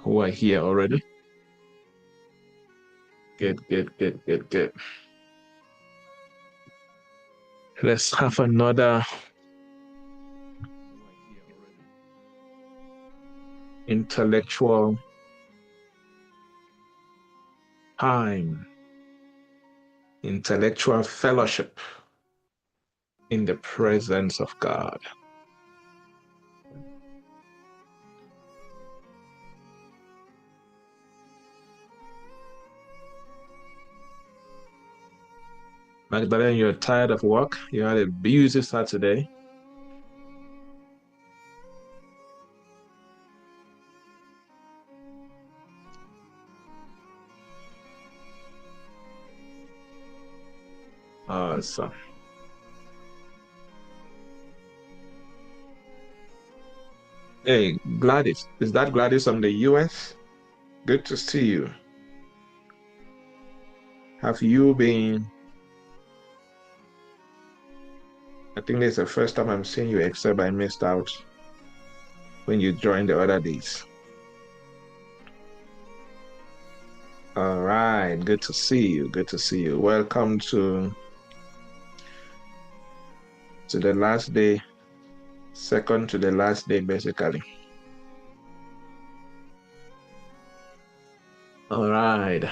who are here already. Good. Let's have another intellectual time, intellectual fellowship in the presence of God. Magdalene, you're tired of work? You had a busy Saturday. Awesome. Hey, Gladys. Is that Gladys from the US? Good to see you. Have you been? I think this is the first time I'm seeing you, except I missed out when you joined the other days. All right, good to see you. Good to see you. Welcome to the last day, second to the last day, basically. All right.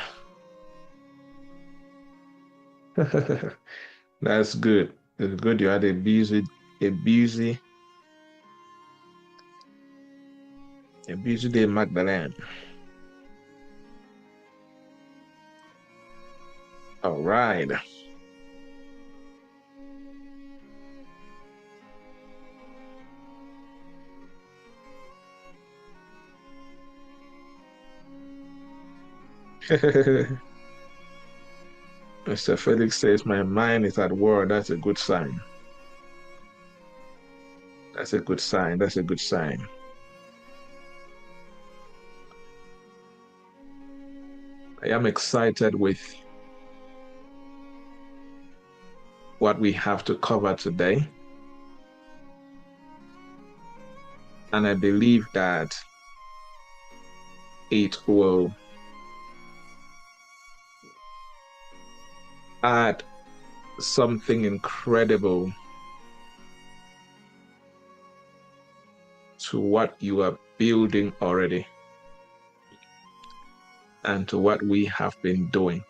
That's good. It's good you had a busy day, Magdalene. All right. Mr. Felix says, my mind is at war. That's a good sign. That's a good sign. That's a good sign. I am excited with what we have to cover today. And I believe that it will add something incredible to what you are building already and to what we have been doing.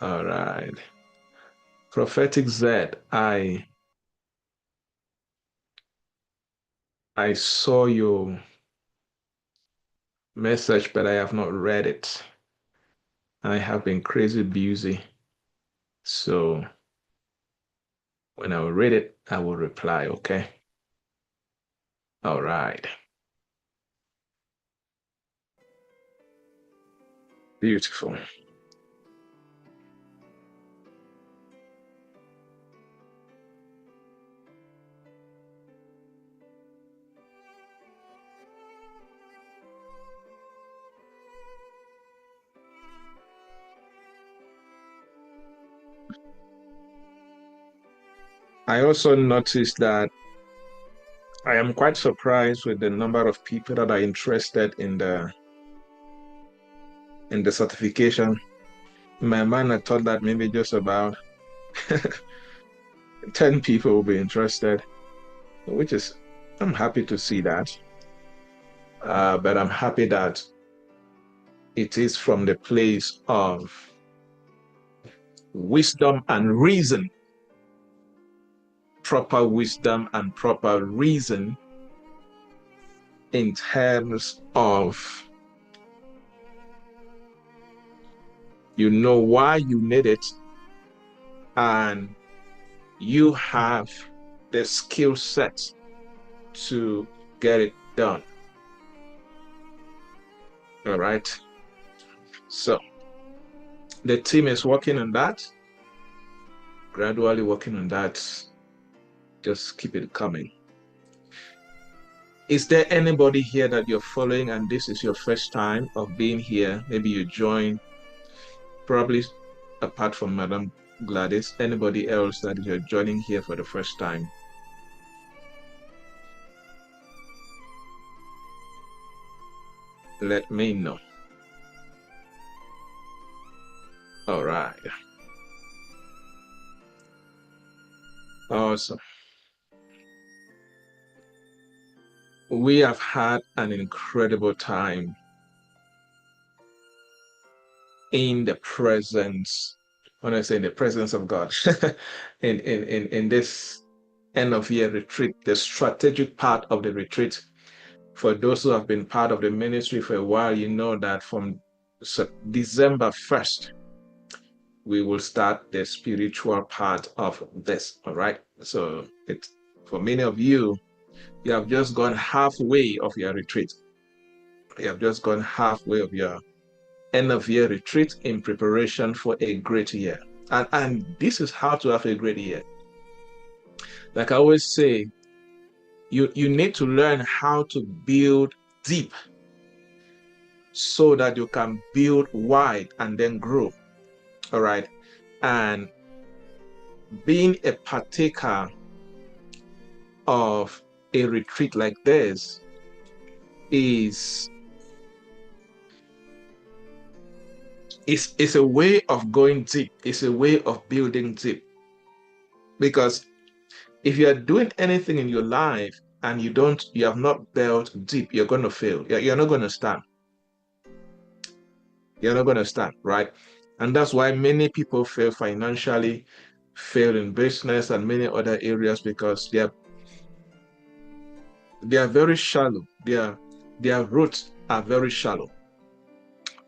All right. Prophetic Z, I saw your message, but I have not read it. I have been crazy busy. So when I will read it, I will reply, okay? All right. Beautiful. I also noticed that I am quite surprised with the number of people that are interested in the certification. In my mind, I thought that maybe just about 10 people will be interested, which is, I'm happy to see that. But I'm happy that it is from the place of wisdom and reason, proper wisdom and proper reason in terms of you know why you need it and you have the skill set to get it done. All right. So the team is working on that, gradually working on that. Just keep it coming. Is there anybody here that you're following and this is your first time of being here? Maybe you joined, probably apart from Madam Gladys, anybody else that you're joining here for the first time? Let me know. All right. Awesome. We have had an incredible time in the presence, when I say in the presence of God, in this end of year retreat, the strategic part of the retreat. For those who have been part of the ministry for a while, you know that from December 1st, we will start the spiritual part of this. All right. So it's for many of you, you have just gone halfway of your retreat. You have just gone halfway of your end of year retreat in preparation for a great year. And this is how to have a great year. Like I always say, you need to learn how to build deep so that you can build wide and then grow. All right. And being a partaker of a retreat like this is a way of going deep. It's a way of building deep. Because if you are doing anything in your life and you have not built deep, you're going to fail. You're not going to stand. You're not going to stand, right? And that's why many people fail financially, fail in business and many other areas because they are very shallow. Their roots are very shallow.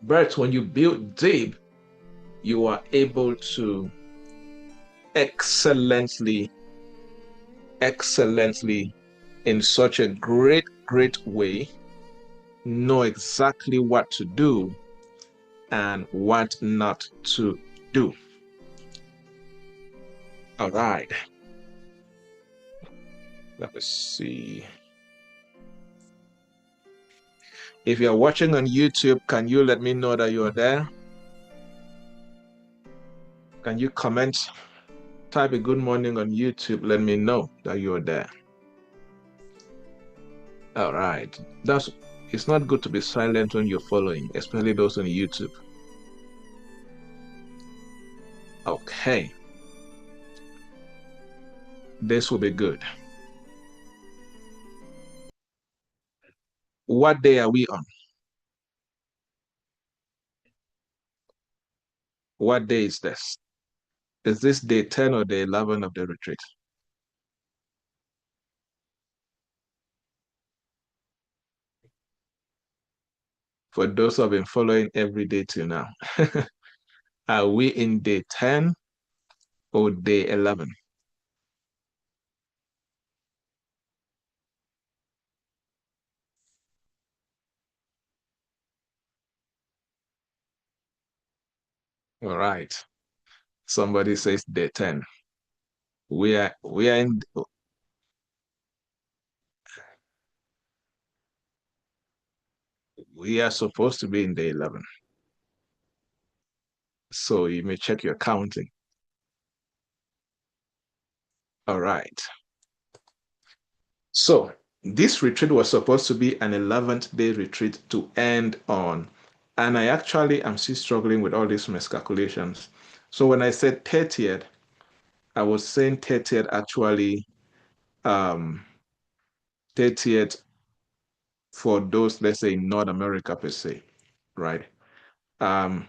But when you build deep, you are able to excellently in such a great way know exactly what to do and what not to do. All right. Let me see. If you're watching on YouTube, can you let me know that you're there? Can you comment? Type a good morning on YouTube. Let me know that you're there. All right. It's not good to be silent when you're following, especially those on YouTube. Okay. This will be good. What day are we on? What day is this? Is this day 10 or day 11 of the retreat? For those who have been following every day till now, are we in day 10 or day 11? All right. Somebody says day 10. We are supposed to be in day 11. So you may check your counting. All right. So this retreat was supposed to be an 11th day retreat to end on. And I actually am still struggling with all these miscalculations. So when I said 30th, I was saying 30th actually, 30th for those, let's say, in North America per se, right? Um,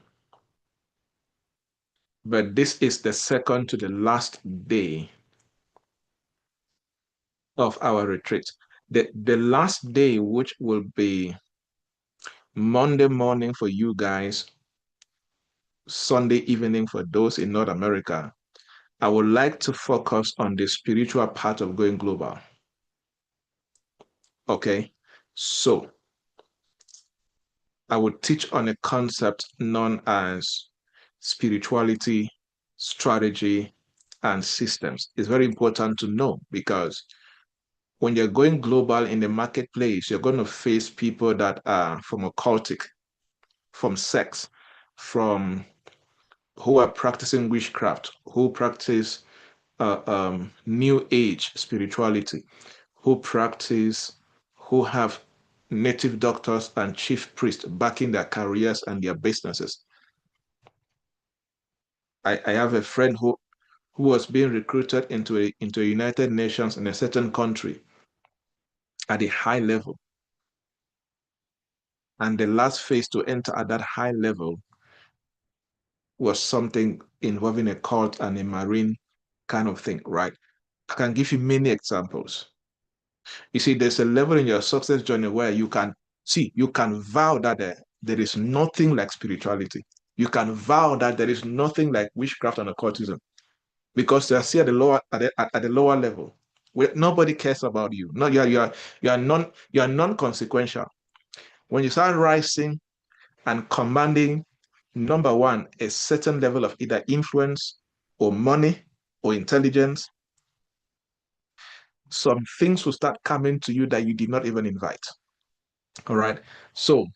but this is the second to the last day of our retreat. The last day, which will be Monday morning for you guys, Sunday evening for those in North America, I would like to focus on the spiritual part of going global. Okay, so I would teach on a concept known as spirituality, strategy, and systems. It's very important to know because when you're going global in the marketplace, you're going to face people that are from occultic, from sex, from who are practicing witchcraft, who practice new age spirituality, who have native doctors and chief priests backing their careers and their businesses. I have a friend who was being recruited into a United Nations in a certain country at a high level. And the last phase to enter at that high level was something involving a cult and a marine kind of thing, right? I can give you many examples. You see, there's a level in your success journey where you can vow that there is nothing like spirituality. You can vow that there is nothing like witchcraft and occultism because they are still at the lower level where nobody cares about you. No, you are non-consequential. When you start rising and commanding, number one, a certain level of either influence or money or intelligence, some things will start coming to you that you did not even invite. All right. So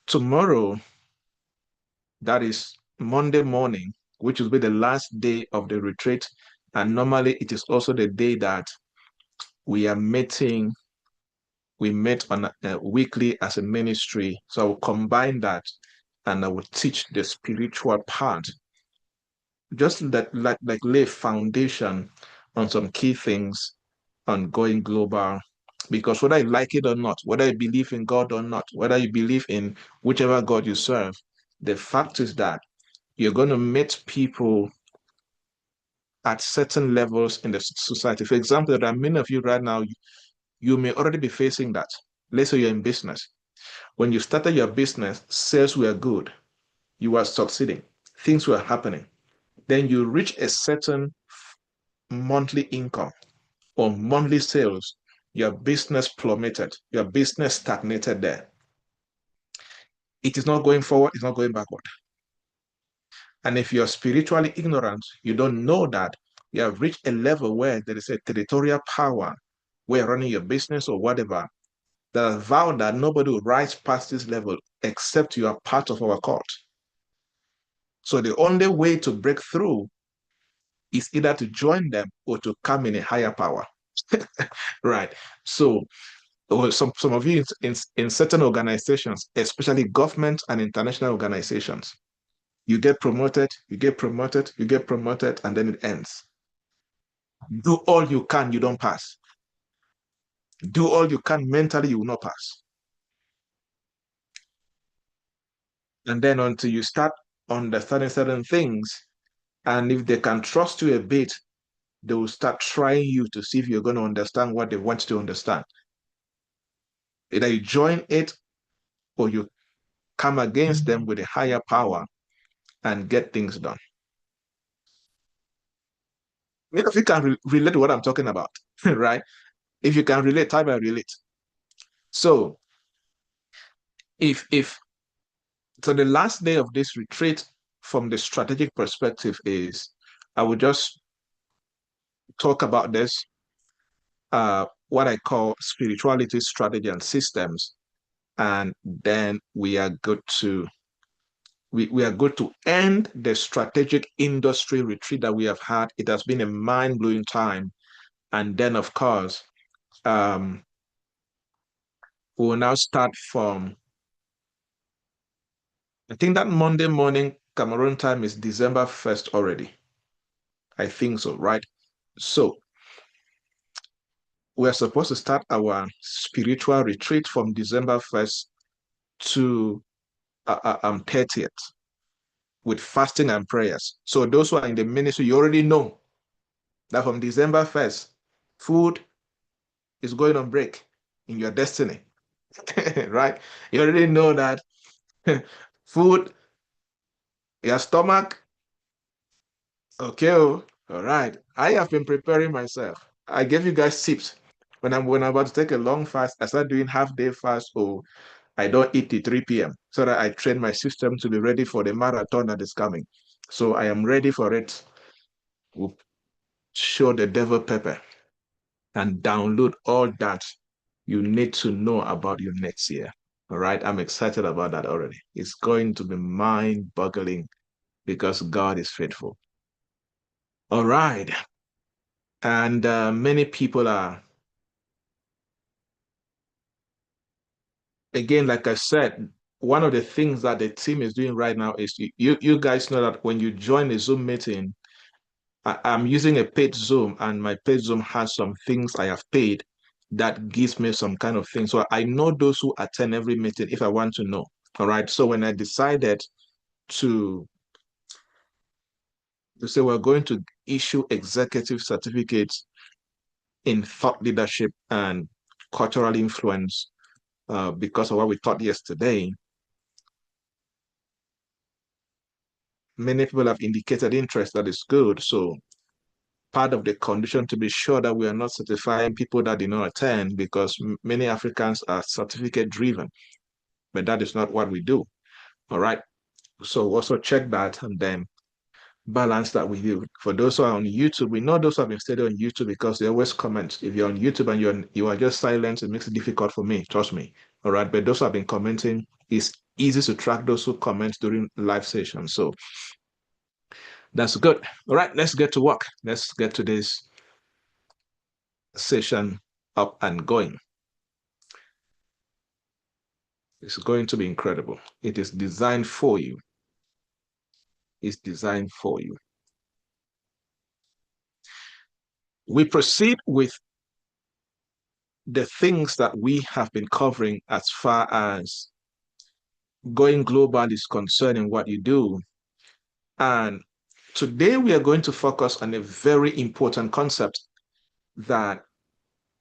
tomorrow, that is Monday morning, which will be the last day of the retreat. And normally it is also the day that we are meeting. We met on weekly as a ministry. So I will combine that and I will teach the spiritual part, just that like lay foundation on some key things on going global. Because whether you like it or not, whether you believe in God or not, whether you believe in whichever God you serve, the fact is that you're going to meet people at certain levels in the society. For example, there are many of you right now, you may already be facing that. Let's say you're in business. When you started your business, sales were good. You were succeeding. Things were happening. Then you reach a certain monthly income or monthly sales. Your business plummeted. Your business stagnated there. It is not going forward. It's not going backward. And if you're spiritually ignorant, you don't know that you have reached a level where there is a territorial power where running your business or whatever that vow that nobody will rise past this level except you are part of our court. So the only way to break through is either to join them or to come in a higher power. Right. So some of you in certain organizations, especially government and international organizations, you get promoted, you get promoted, you get promoted, and then it ends. Do all you can, you don't pass. Do all you can mentally, you will not pass. And then until you start understanding certain things, and if they can trust you a bit, they will start trying you to see if you're going to understand what they want to understand. Either you join it or you come against them with a higher power and get things done. If you can relate to what I'm talking about, right? If you can relate, type I relate. So if so the last day of this retreat from the strategic perspective is I will just talk about this, what I call spirituality, strategy, and systems. And then we are good to end the strategic industry retreat that we have had. It has been a mind-blowing time. And then, of course, we will now start from, I think that Monday morning Cameroon time is December 1st already. I think so, right? So we're supposed to start our spiritual retreat from December 1st to 30th with fasting and prayers. So those who are in the ministry, you already know that from December 1st, food is going on break in your destiny, right? You already know that food, your stomach, okay, oh, all right. I have been preparing myself. I gave you guys tips. When I'm about to take a long fast, I start doing half day fast, or I don't eat till 3 p.m. so that I train my system to be ready for the marathon that is coming. So I am ready for it. We'll show the devil pepper and download all that you need to know about your next year. All right. I'm excited about that already. It's going to be mind-boggling because God is faithful. All right. And many people are, again, like I said, one of the things that the team is doing right now is you guys know that when you join a Zoom meeting, I'm using a paid Zoom, and my paid Zoom has some things I have paid that gives me some kind of thing. So I know those who attend every meeting if I want to know. All right. So when I decided to say we're going to issue executive certificates in thought leadership and cultural influence because of what we taught yesterday, many people have indicated interest. That is good. So part of the condition to be sure that we are not certifying people that did not attend, because many Africans are certificate driven, but that is not what we do. All right. So also check that and then balance that with you. For those who are on YouTube, we know those who have been studying on YouTube because they always comment. If you're on YouTube and you are just silent, it makes it difficult for me. Trust me. All right. But those who have been commenting, it's easy to track those who comment during live sessions. So that's good. All right. Let's get to work. Let's get to this session up and going. It's going to be incredible. It is designed for you. It's designed for you. We proceed with the things that we have been covering as far as going global is concerned in what you do. And today we are going to focus on a very important concept that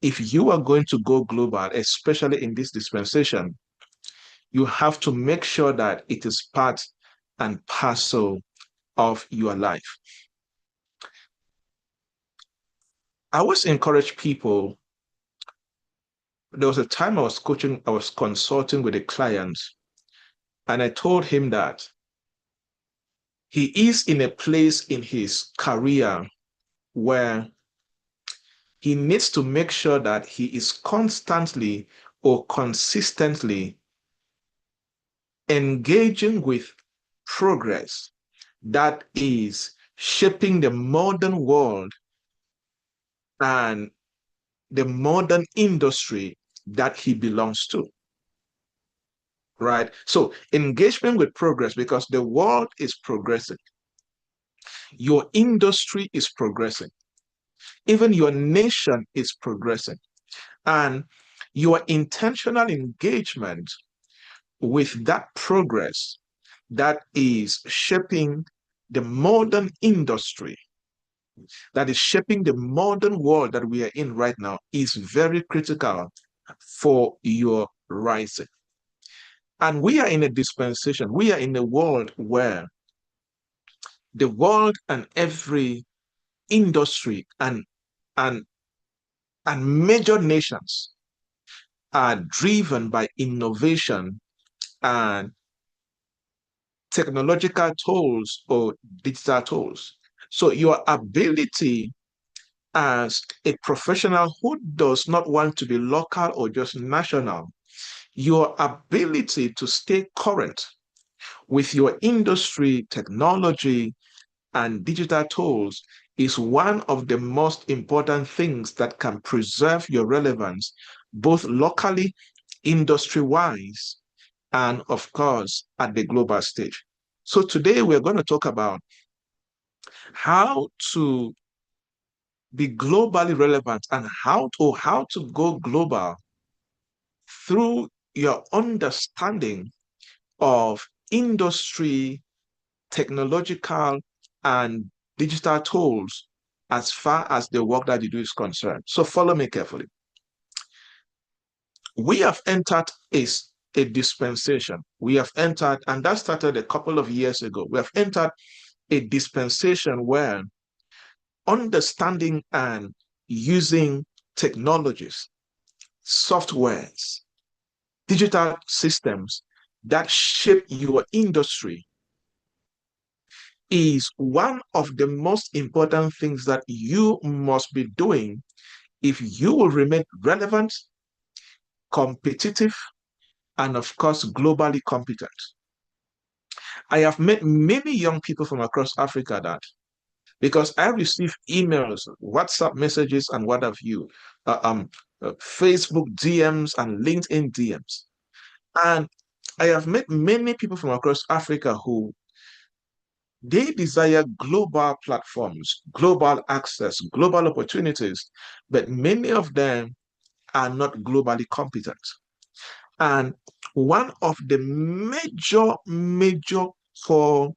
if you are going to go global, especially in this dispensation, you have to make sure that it is part and parcel of your life. I always encourage people. There was a time I was consulting with a client, and I told him that he is in a place in his career where he needs to make sure that he is constantly or consistently engaging with progress that is shaping the modern world and the modern industry that he belongs to. Right? So, engagement with progress, because the world is progressing, your industry is progressing, even your nation is progressing, and your intentional engagement with that progress that is shaping the modern industry, that is shaping the modern world that we are in right now, is very critical for your rising. And we are in a dispensation, we are in a world where the world and every industry and and major nations are driven by innovation and technological tools or digital tools. So your ability as a professional who does not want to be local or just national, your ability to stay current with your industry, technology, and digital tools is one of the most important things that can preserve your relevance, both locally, industry-wise, and of course, at the global stage. So today we're going to talk about how to be globally relevant and how to go global through your understanding of industry, technological, and digital tools as far as the work that you do is concerned. So follow me carefully. We have entered a dispensation. We have entered, and that started a couple of years ago. We have entered a dispensation where understanding and using technologies, softwares, digital systems that shape your industry is one of the most important things that you must be doing if you will remain relevant, competitive, and of course, globally competent. I have met many young people from across Africa that, because I receive emails, WhatsApp messages, and what have you, uh, um, Facebook DMs and LinkedIn DMs. And I have met many people from across Africa who they desire global platforms, global access, global opportunities, but many of them are not globally competent. And one of the major core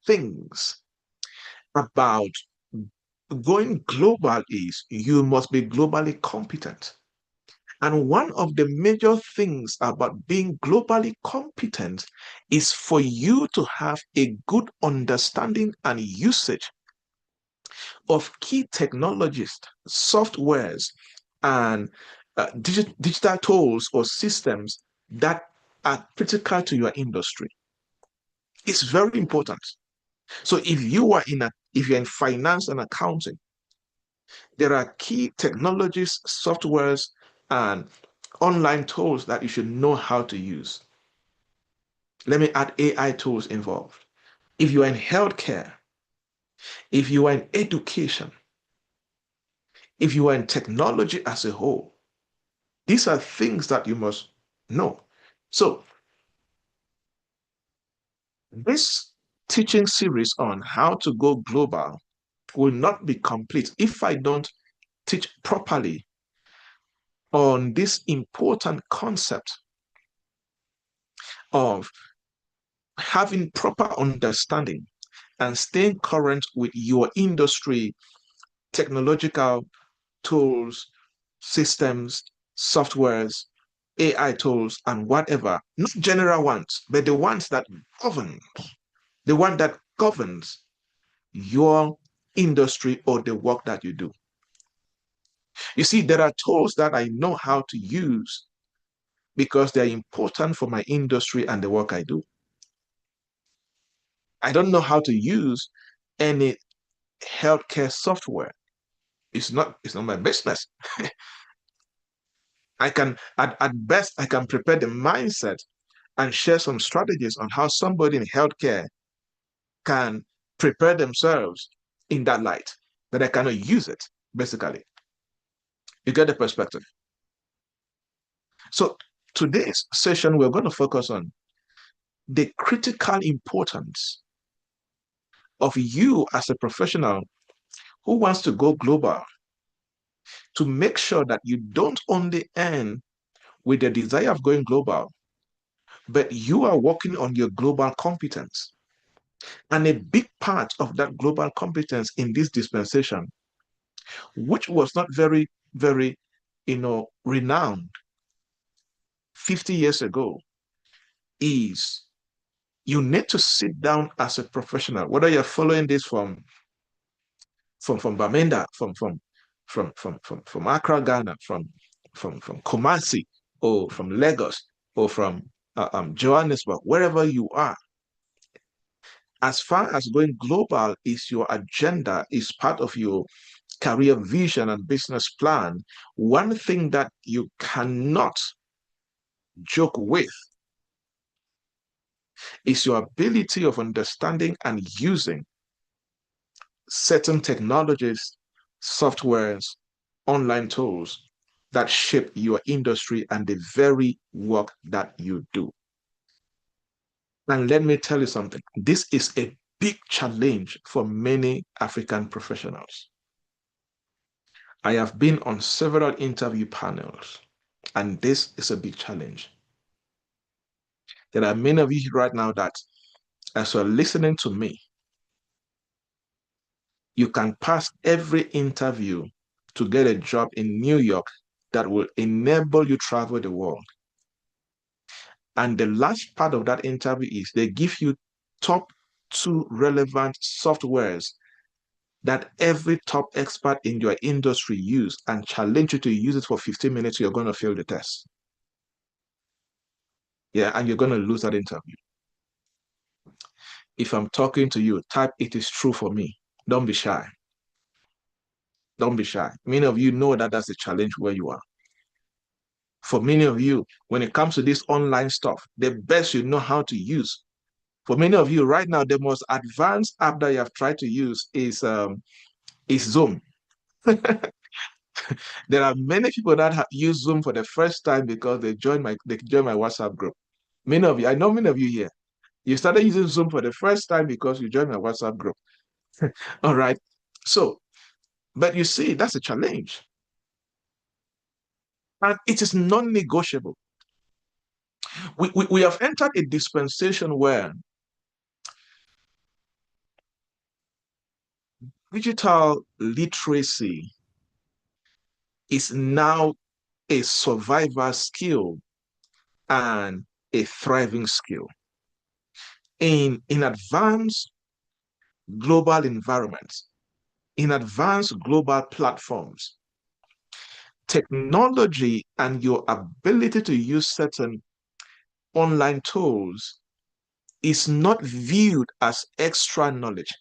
things about going global is you must be globally competent. And one of the major things about being globally competent is for you to have a good understanding and usage of key technologies, softwares, and digital tools or systems that are critical to your industry. It's very important. So if you're in finance and accounting, there are key technologies, softwares, and online tools that you should know how to use. Let me add AI tools involved. If you are in healthcare, if you are in education, if you are in technology as a whole, these are things that you must know. So this teaching series on how to go global will not be complete if I don't teach properly on this important concept of having proper understanding and staying current with your industry, technological tools, systems, softwares, AI tools, and whatever. Not general ones, but the ones that govern, the one that governs your industry or the work that you do. You see, there are tools that I know how to use because they're important for my industry and the work I do. I don't know how to use any healthcare software. It's not my business. I can at best I can prepare the mindset and share some strategies on how somebody in healthcare can prepare themselves in that light, but I cannot use it, basically. You get the perspective. So today's session, we're going to focus on the critical importance of you as a professional who wants to go global to make sure that you don't only end with the desire of going global, but you are working on your global competence. And a big part of that global competence in this dispensation, which was not very, renowned 50 years ago, is you need to sit down as a professional, whether you're following this from Bamenda, from Accra, Ghana, from Kumasi, or from Lagos, or from Johannesburg, wherever you are. As far as going global is your agenda, is part of your career vision and business plan, one thing that you cannot joke with is your ability of understanding and using certain technologies, softwares, online tools that shape your industry and the very work that you do. And let me tell you something, this is a big challenge for many African professionals. I have been on several interview panels, and this is a big challenge. There are many of you right now that, as you're listening to me, you can pass every interview to get a job in New York that will enable you to travel the world. And the last part of that interview is they give you top 2 relevant softwares that every top expert in your industry use and challenge you to use it for 15 minutes. You're going to fail the test. Yeah, and you're going to lose that interview. If I'm talking to you, type "it is true for me." Don't be shy. Don't be shy. Many of you know that that's the challenge where you are. For many of you, when it comes to this online stuff, the best you know how to use. For many of you right now, the most advanced app that you have tried to use is Zoom. There are many people that have used Zoom for the first time because they joined my WhatsApp group. Many of you, I know many of you here, you started using Zoom for the first time because you joined my WhatsApp group. All right. So, but you see, that's a challenge. And it is non-negotiable. We have entered a dispensation where digital literacy is now a survival skill and a thriving skill. In advanced global environments, in advanced global platforms, technology and your ability to use certain online tools is not viewed as extra knowledge.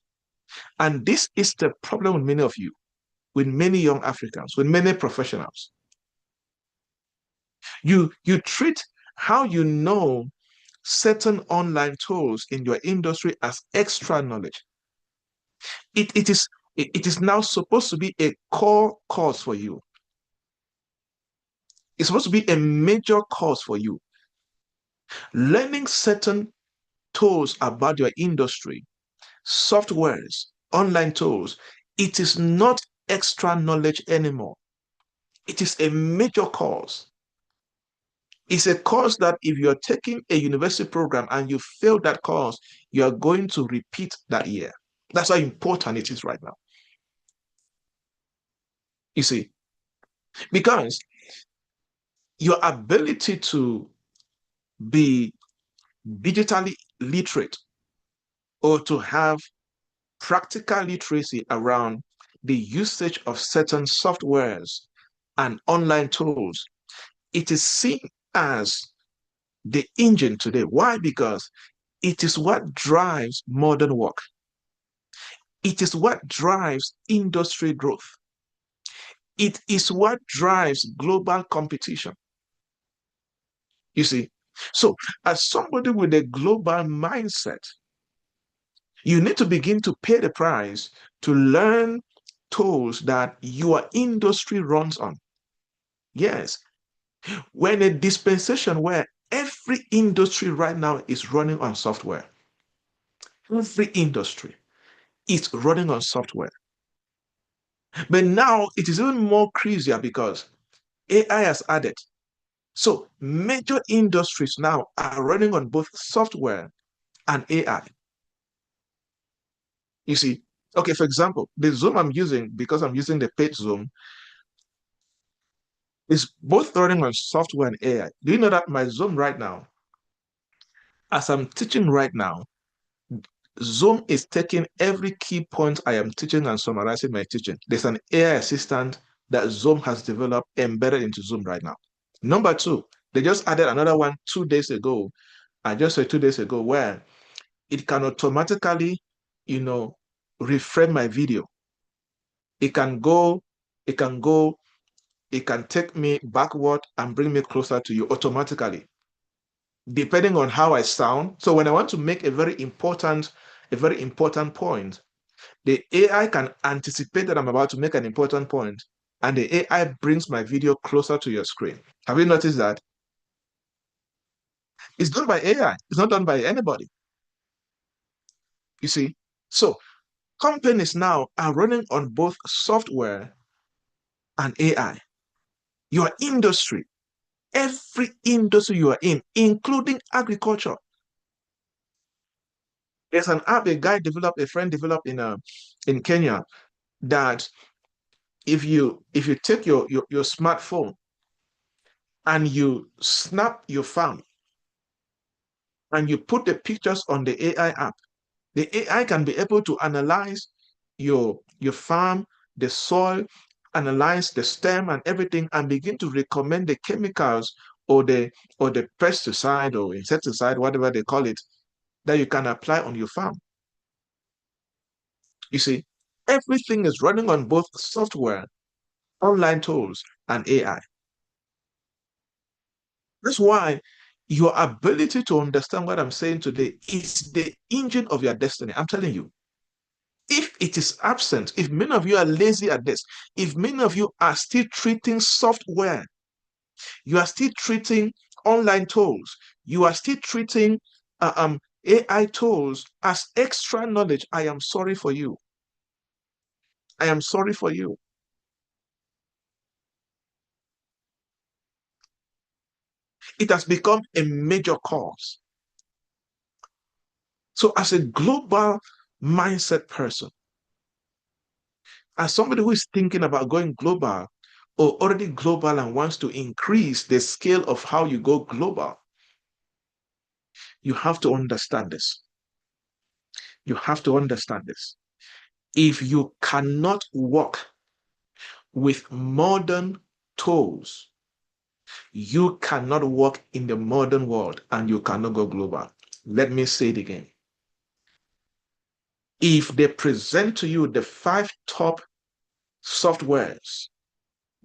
And this is the problem with many of you, with many young Africans, with many professionals. You treat how you know certain online tools in your industry as extra knowledge. It is now supposed to be a core course for you. It's supposed to be a major course for you. Learning certain tools about your industry, softwares, online tools, it is not extra knowledge anymore. It is a major course. It's a course that if you're taking a university program and you fail that course, you are going to repeat that year. That's how important it is right now. You see, because your ability to be digitally literate or to have practical literacy around the usage of certain softwares and online tools, it is seen as the engine today. Why? Because it is what drives modern work. It is what drives industry growth. It is what drives global competition. You see, so as somebody with a global mindset, you need to begin to pay the price to learn tools that your industry runs on. Yes, we're in a dispensation where every industry right now is running on software. Every industry is running on software. But now it is even more crazier because AI has added. So major industries now are running on both software and AI. You see, okay, for example, the Zoom I'm using, because I'm using the paid Zoom, is both running on software and AI. Do you know that my Zoom right now, as I'm teaching right now, Zoom is taking every key point I am teaching and summarizing my teaching. There's an AI assistant that Zoom has developed embedded into Zoom right now. Number two, they just added another one 2 days ago. I just said 2 days ago where it can automatically, you know, reframe my video. It can go, it can go, it can take me backward and bring me closer to you automatically, depending on how I sound. So when I want to make a very important point, the AI can anticipate that I'm about to make an important point, and the AI brings my video closer to your screen. Have you noticed that? It's done by AI. It's not done by anybody. You see? So companies now are running on both software and AI. Your industry, every industry you are in, including agriculture. There's an app a friend developed in Kenya that if you take your smartphone and you snap your farm and you put the pictures on the AI app, the AI can be able to analyze your farm, the soil, analyze the stem and everything, and begin to recommend the chemicals or the pesticide or insecticide, whatever they call it, that you can apply on your farm. You see, everything is running on both software, online tools, and AI. That's why your ability to understand what I'm saying today is the engine of your destiny. I'm telling you. If it is absent, if many of you are lazy at this, if many of you are still treating software, you are still treating online tools, you are still treating AI tools as extra knowledge, I am sorry for you. I am sorry for you. It has become a major cause. So, as a global mindset person, as somebody who is thinking about going global or already global and wants to increase the scale of how you go global, you have to understand this. You have to understand this. If you cannot work with modern tools, you cannot work in the modern world and you cannot go global. Let me say it again. If they present to you the 5 top softwares,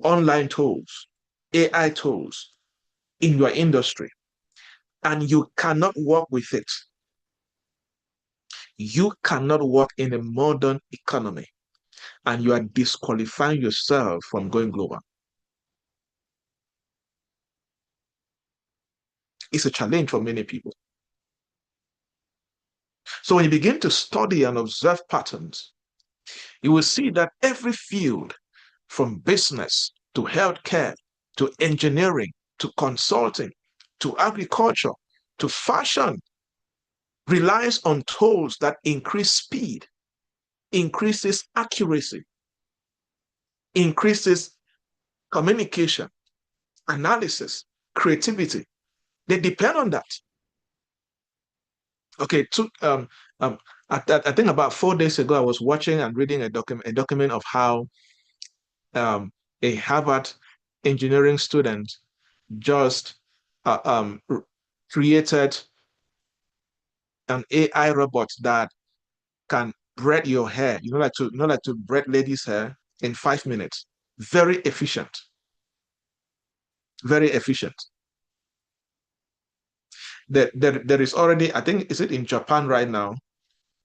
online tools, AI tools in your industry, and you cannot work with it, you cannot work in a modern economy and you are disqualifying yourself from going global. It's a challenge for many people. So when you begin to study and observe patterns, you will see that every field, from business to healthcare to engineering to consulting to agriculture to fashion, relies on tools that increase speed, increases accuracy, increases communication, analysis, creativity. They depend on that. Okay, um, I think about 4 days ago, I was watching and reading a document of how a Harvard engineering student just uh, um, created an AI robot that can braid your hair. Like to braid ladies' hair in 5 minutes. Very efficient. Very efficient. There is already, I think, is it in Japan right now,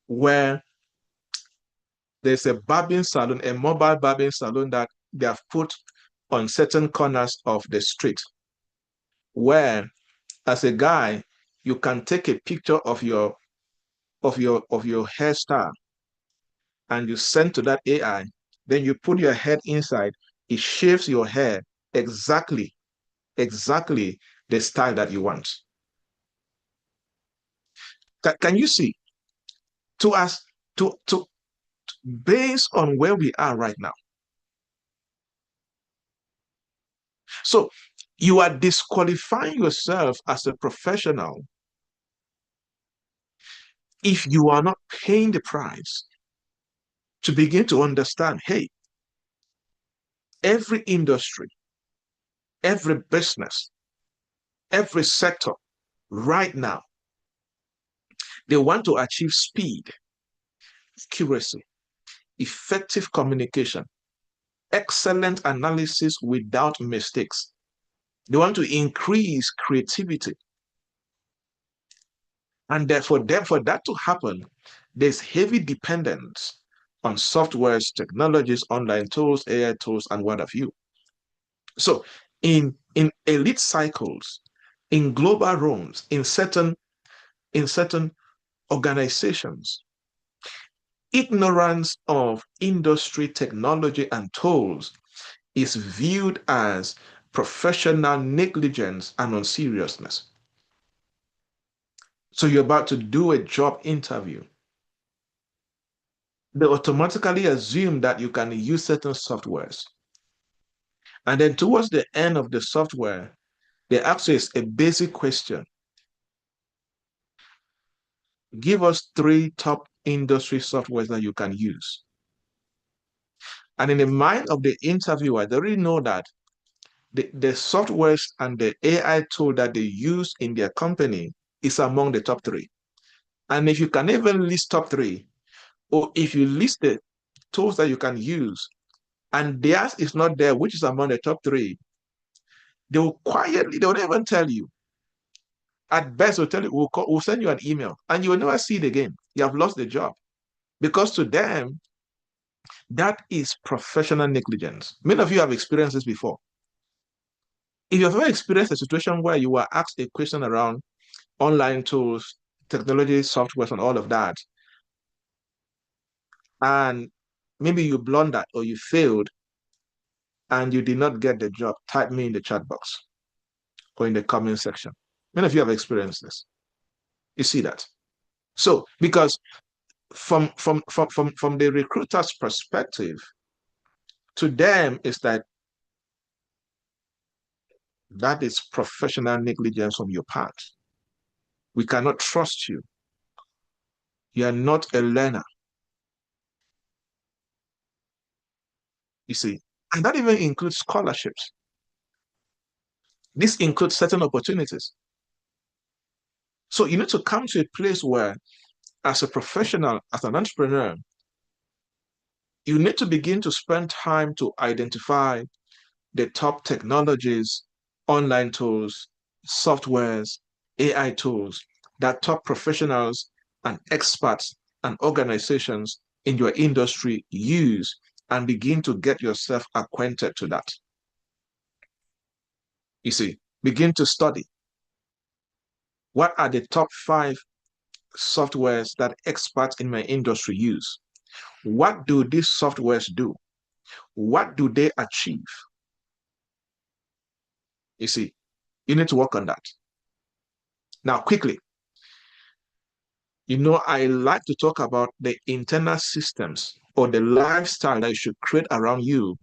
where there's a barbing salon, a mobile barbing salon that they have put on certain corners of the street, where as a guy, you can take a picture of your hairstyle and you send to that AI, then you put your head inside, it shaves your hair exactly the style that you want. Can you see? To us, to based on where we are right now. So you are disqualifying yourself as a professional if you are not paying the price to begin to understand, hey, every industry, every business, every sector right now, they want to achieve speed, accuracy, effective communication, excellent analysis without mistakes. They want to increase creativity. And therefore, for that to happen, there's heavy dependence on softwares, technologies, online tools, AI tools, and what have you. So in elite cycles, in global rooms, in certain organizations, ignorance of industry technology and tools is viewed as professional negligence and unseriousness. So you're about to do a job interview. They automatically assume that you can use certain softwares. And then towards the end of the software, they ask you a basic question. Give us 3 top industry softwares that you can use. And in the mind of the interviewer, they already know that the softwares and the AI tool that they use in their company is among the top 3. And if you can even list top 3, or if you list the tools that you can use, and theirs is not there, which is among the top 3, They will quietly, they will not even tell you. At best, they'll tell you, we'll send you an email and you will never see it again. You have lost the job. Because to them, that is professional negligence. Many of you have experienced this before. If you've ever experienced a situation where you were asked a question around online tools, technology, softwares, and all of that, and maybe you blundered or you failed and you did not get the job, type me in the chat box or in the comment section. Many of you have experienced this. You see that? So, because from the recruiter's perspective, to them, it's that that is professional negligence on your part. We cannot trust you. You are not a learner. You see, and that even includes scholarships. This includes certain opportunities. So you need to come to a place where, as a professional, as an entrepreneur, you need to begin to spend time to identify the top technologies, online tools, softwares, AI tools that top professionals and experts and organizations in your industry use, and begin to get yourself acquainted to that. You see, begin to study. What are the top 5 softwares that experts in my industry use? What do these softwares do? What do they achieve? You see, you need to work on that. Now, quickly, I like to talk about the internal systems or the lifestyle that you should create around you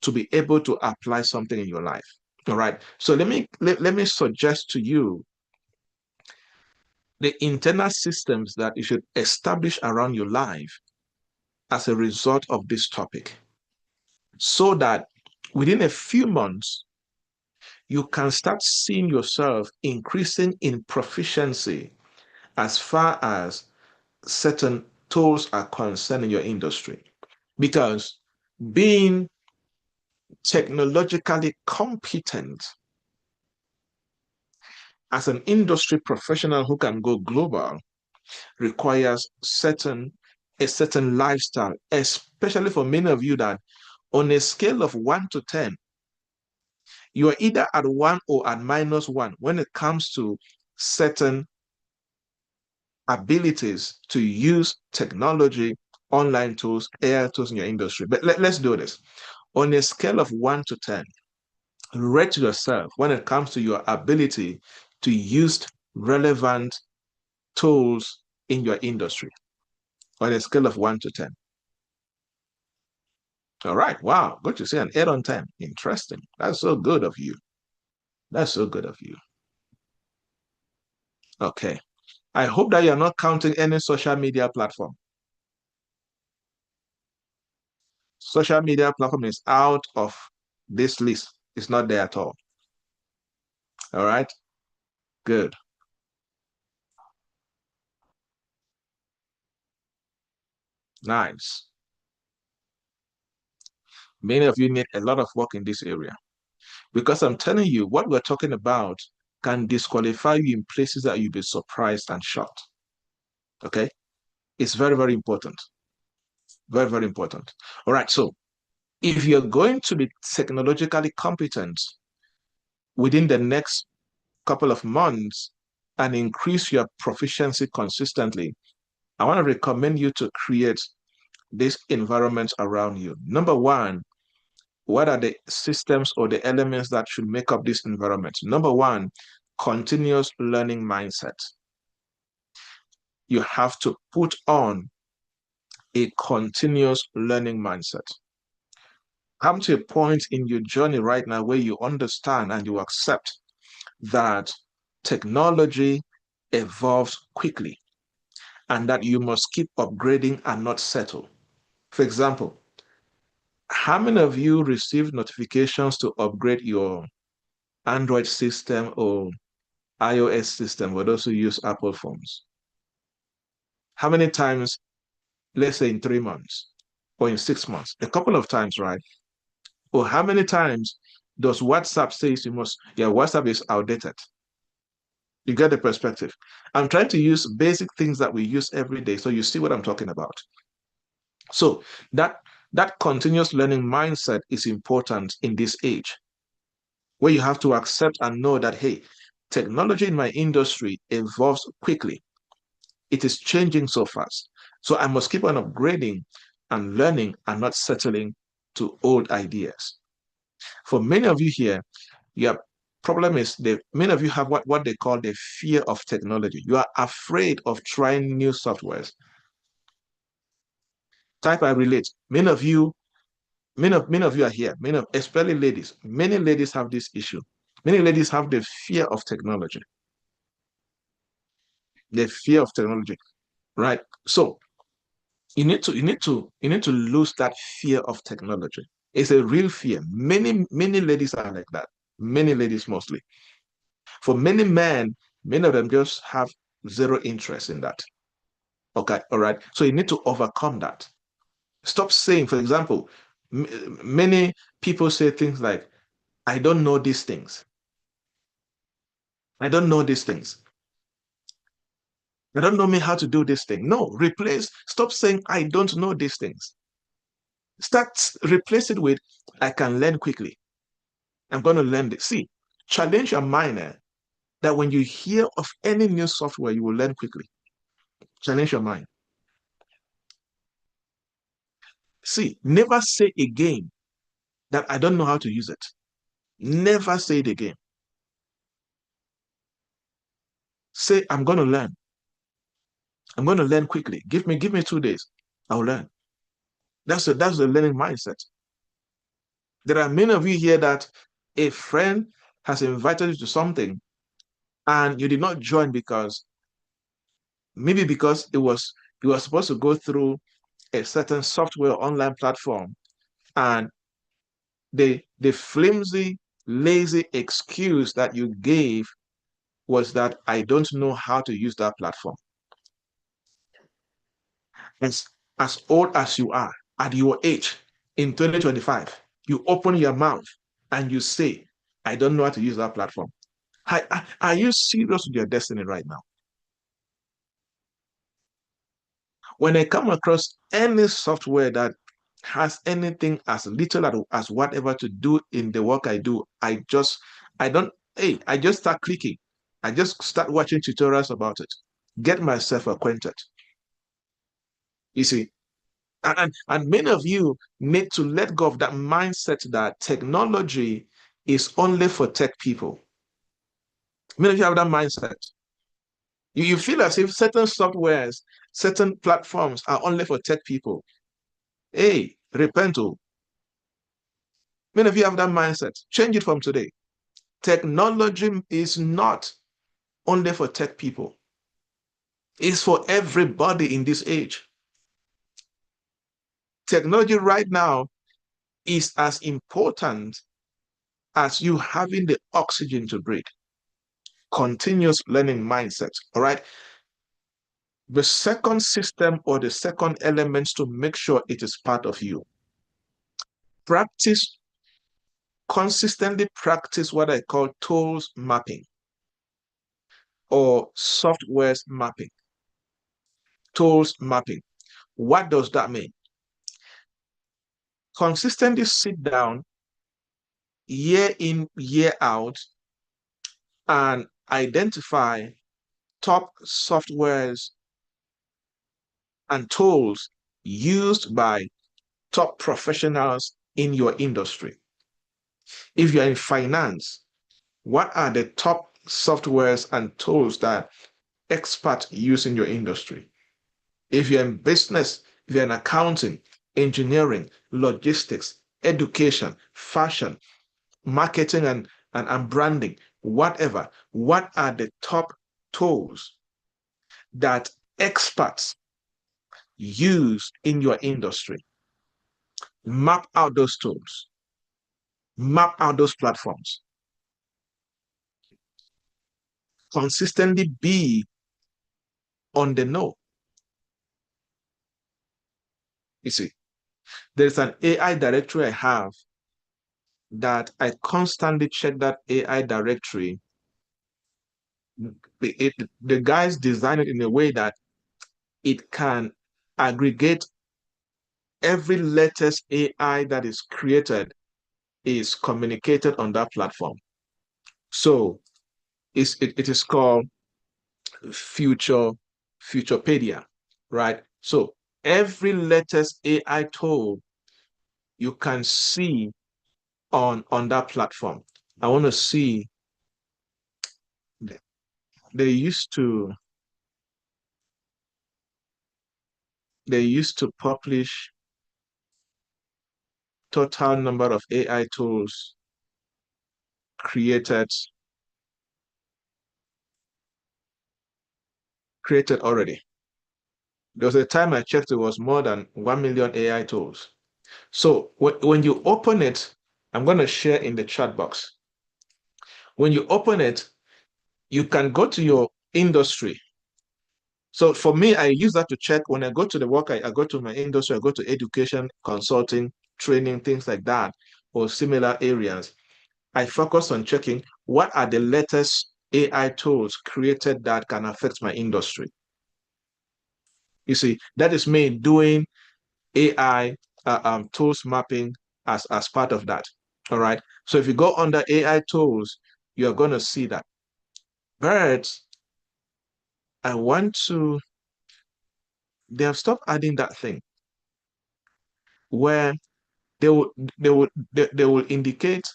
to be able to apply something in your life. All right. So let me suggest to you the internal systems that you should establish around your life as a result of this topic, so that within a few months, you can start seeing yourself increasing in proficiency as far as certain tools are concerned in your industry. Because being technologically competent as an industry professional who can go global requires a certain lifestyle, especially for many of you that on a scale of 1 to 10, you are either at 1 or at -1 when it comes to certain abilities to use technology, online tools, AI tools in your industry. But let's do this. On a scale of 1 to 10, rate yourself when it comes to your ability to use relevant tools in your industry on a scale of 1 to 10. All right. Wow. Good to see an 8 on 10. Interesting. That's so good of you. That's so good of you. Okay. I hope that you're not counting any social media platform. Social media platform is out of this list. It's not there at all. All right. Good. Nice. Many of you need a lot of work in this area, because I'm telling you, what we're talking about can disqualify you in places that you'll be surprised and shocked. Okay? It's very, very important. Very, very important. All right. So if you're going to be technologically competent within the next couple of months and increase your proficiency consistently, I want to recommend you to create this environment around you. Number one, what are the systems or the elements that should make up this environment? Number one, continuous learning mindset. You have to put on a continuous learning mindset. Come to a point in your journey right now where you understand and you accept that technology evolves quickly and that you must keep upgrading and not settle. For example, how many of you receive notifications to upgrade your Android system or iOS system for those who use Apple phones? How many times, let's say in 3 months or in 6 months? A couple of times, right? Or how many times Does WhatsApp says you must, yeah, WhatsApp is outdated. You get the perspective. I'm trying to use basic things that we use every day so you see what I'm talking about. So that continuous learning mindset is important in this age where you have to accept and know that, hey, technology in my industry evolves quickly. It is changing so fast. So I must keep on upgrading and learning and not settling to old ideas. For many of you here, your problem is that many of you have what they call the fear of technology. You are afraid of trying new softwares. Type I relate. Many of you are here, especially ladies. Many ladies have this issue. Many ladies have the fear of technology. The fear of technology, right? So you need to lose that fear of technology. It's a real fear. Many ladies are like that. Many ladies mostly. For many men, many of them just have zero interest in that. Okay, all right. So you need to overcome that. Stop saying, for example, many people say things like, I don't know these things. I don't know these things. I don't know me how to do this thing. No, stop saying, I don't know these things. Replace it with, I can learn quickly. I'm going to learn this. See, challenge your mind that when you hear of any new software, you will learn quickly. Challenge your mind. See, never say again that I don't know how to use it. Never say it again. Say, I'm going to learn. I'm going to learn quickly. Give me 2 days. I'll learn. That's the learning mindset. There are many of you here that a friend has invited you to something and you did not join because maybe because you were supposed to go through a certain software online platform, and the flimsy, lazy excuse that you gave was that I don't know how to use that platform. As, as old as you are, at your age, in 2025, you open your mouth and you say, I don't know how to use that platform. Are you serious with your destiny right now? When I come across any software that has anything as little as whatever to do in the work I do, I don't, hey, I just start clicking. I just start watching tutorials about it, get myself acquainted. You see, and many of you need to let go of that mindset that technology is only for tech people. Many of you have that mindset. You feel as if certain softwares, certain platforms are only for tech people. Hey, repent. Oh. Many of you have that mindset. Change it from today. Technology is not only for tech people. It's for everybody in this age. Technology right now is as important as you having the oxygen to breathe. Continuous learning mindset. All right. The second system or the second element to make sure it is part of you. Practice, consistently practice what I call tools mapping or softwares mapping. Tools mapping. What does that mean? Consistently sit down year in, year out and identify top softwares and tools used by top professionals in your industry. If you're in finance, what are the top softwares and tools that experts use in your industry? If you're in business, if you're in accounting, engineering, logistics, education, fashion, marketing and branding, whatever, what are the top tools that experts use in your industry? Map out those tools, map out those platforms. Consistently be on the know. You see, there's an AI directory I have that I constantly check that AI directory, the guys design it in a way that it can aggregate every latest AI that is created is communicated on that platform. So it is called Future Futurepedia, right? So every latest AI tool you can see on that platform. I want to see they used to publish total number of AI tools created already. There was a time I checked, it was more than 1 million AI tools. So when you open it, I'm going to share in the chat box. When you open it, you can go to your industry. So for me, I use that to check when I go to the work, I go to my industry, I go to education, consulting, training, things like that, or similar areas. I focus on checking what are the latest AI tools created that can affect my industry. You see, that is me doing AI tools mapping as part of that. All right. So if you go under AI tools, you're going to see that. But I want to, they have stopped adding that thing where they will, they will indicate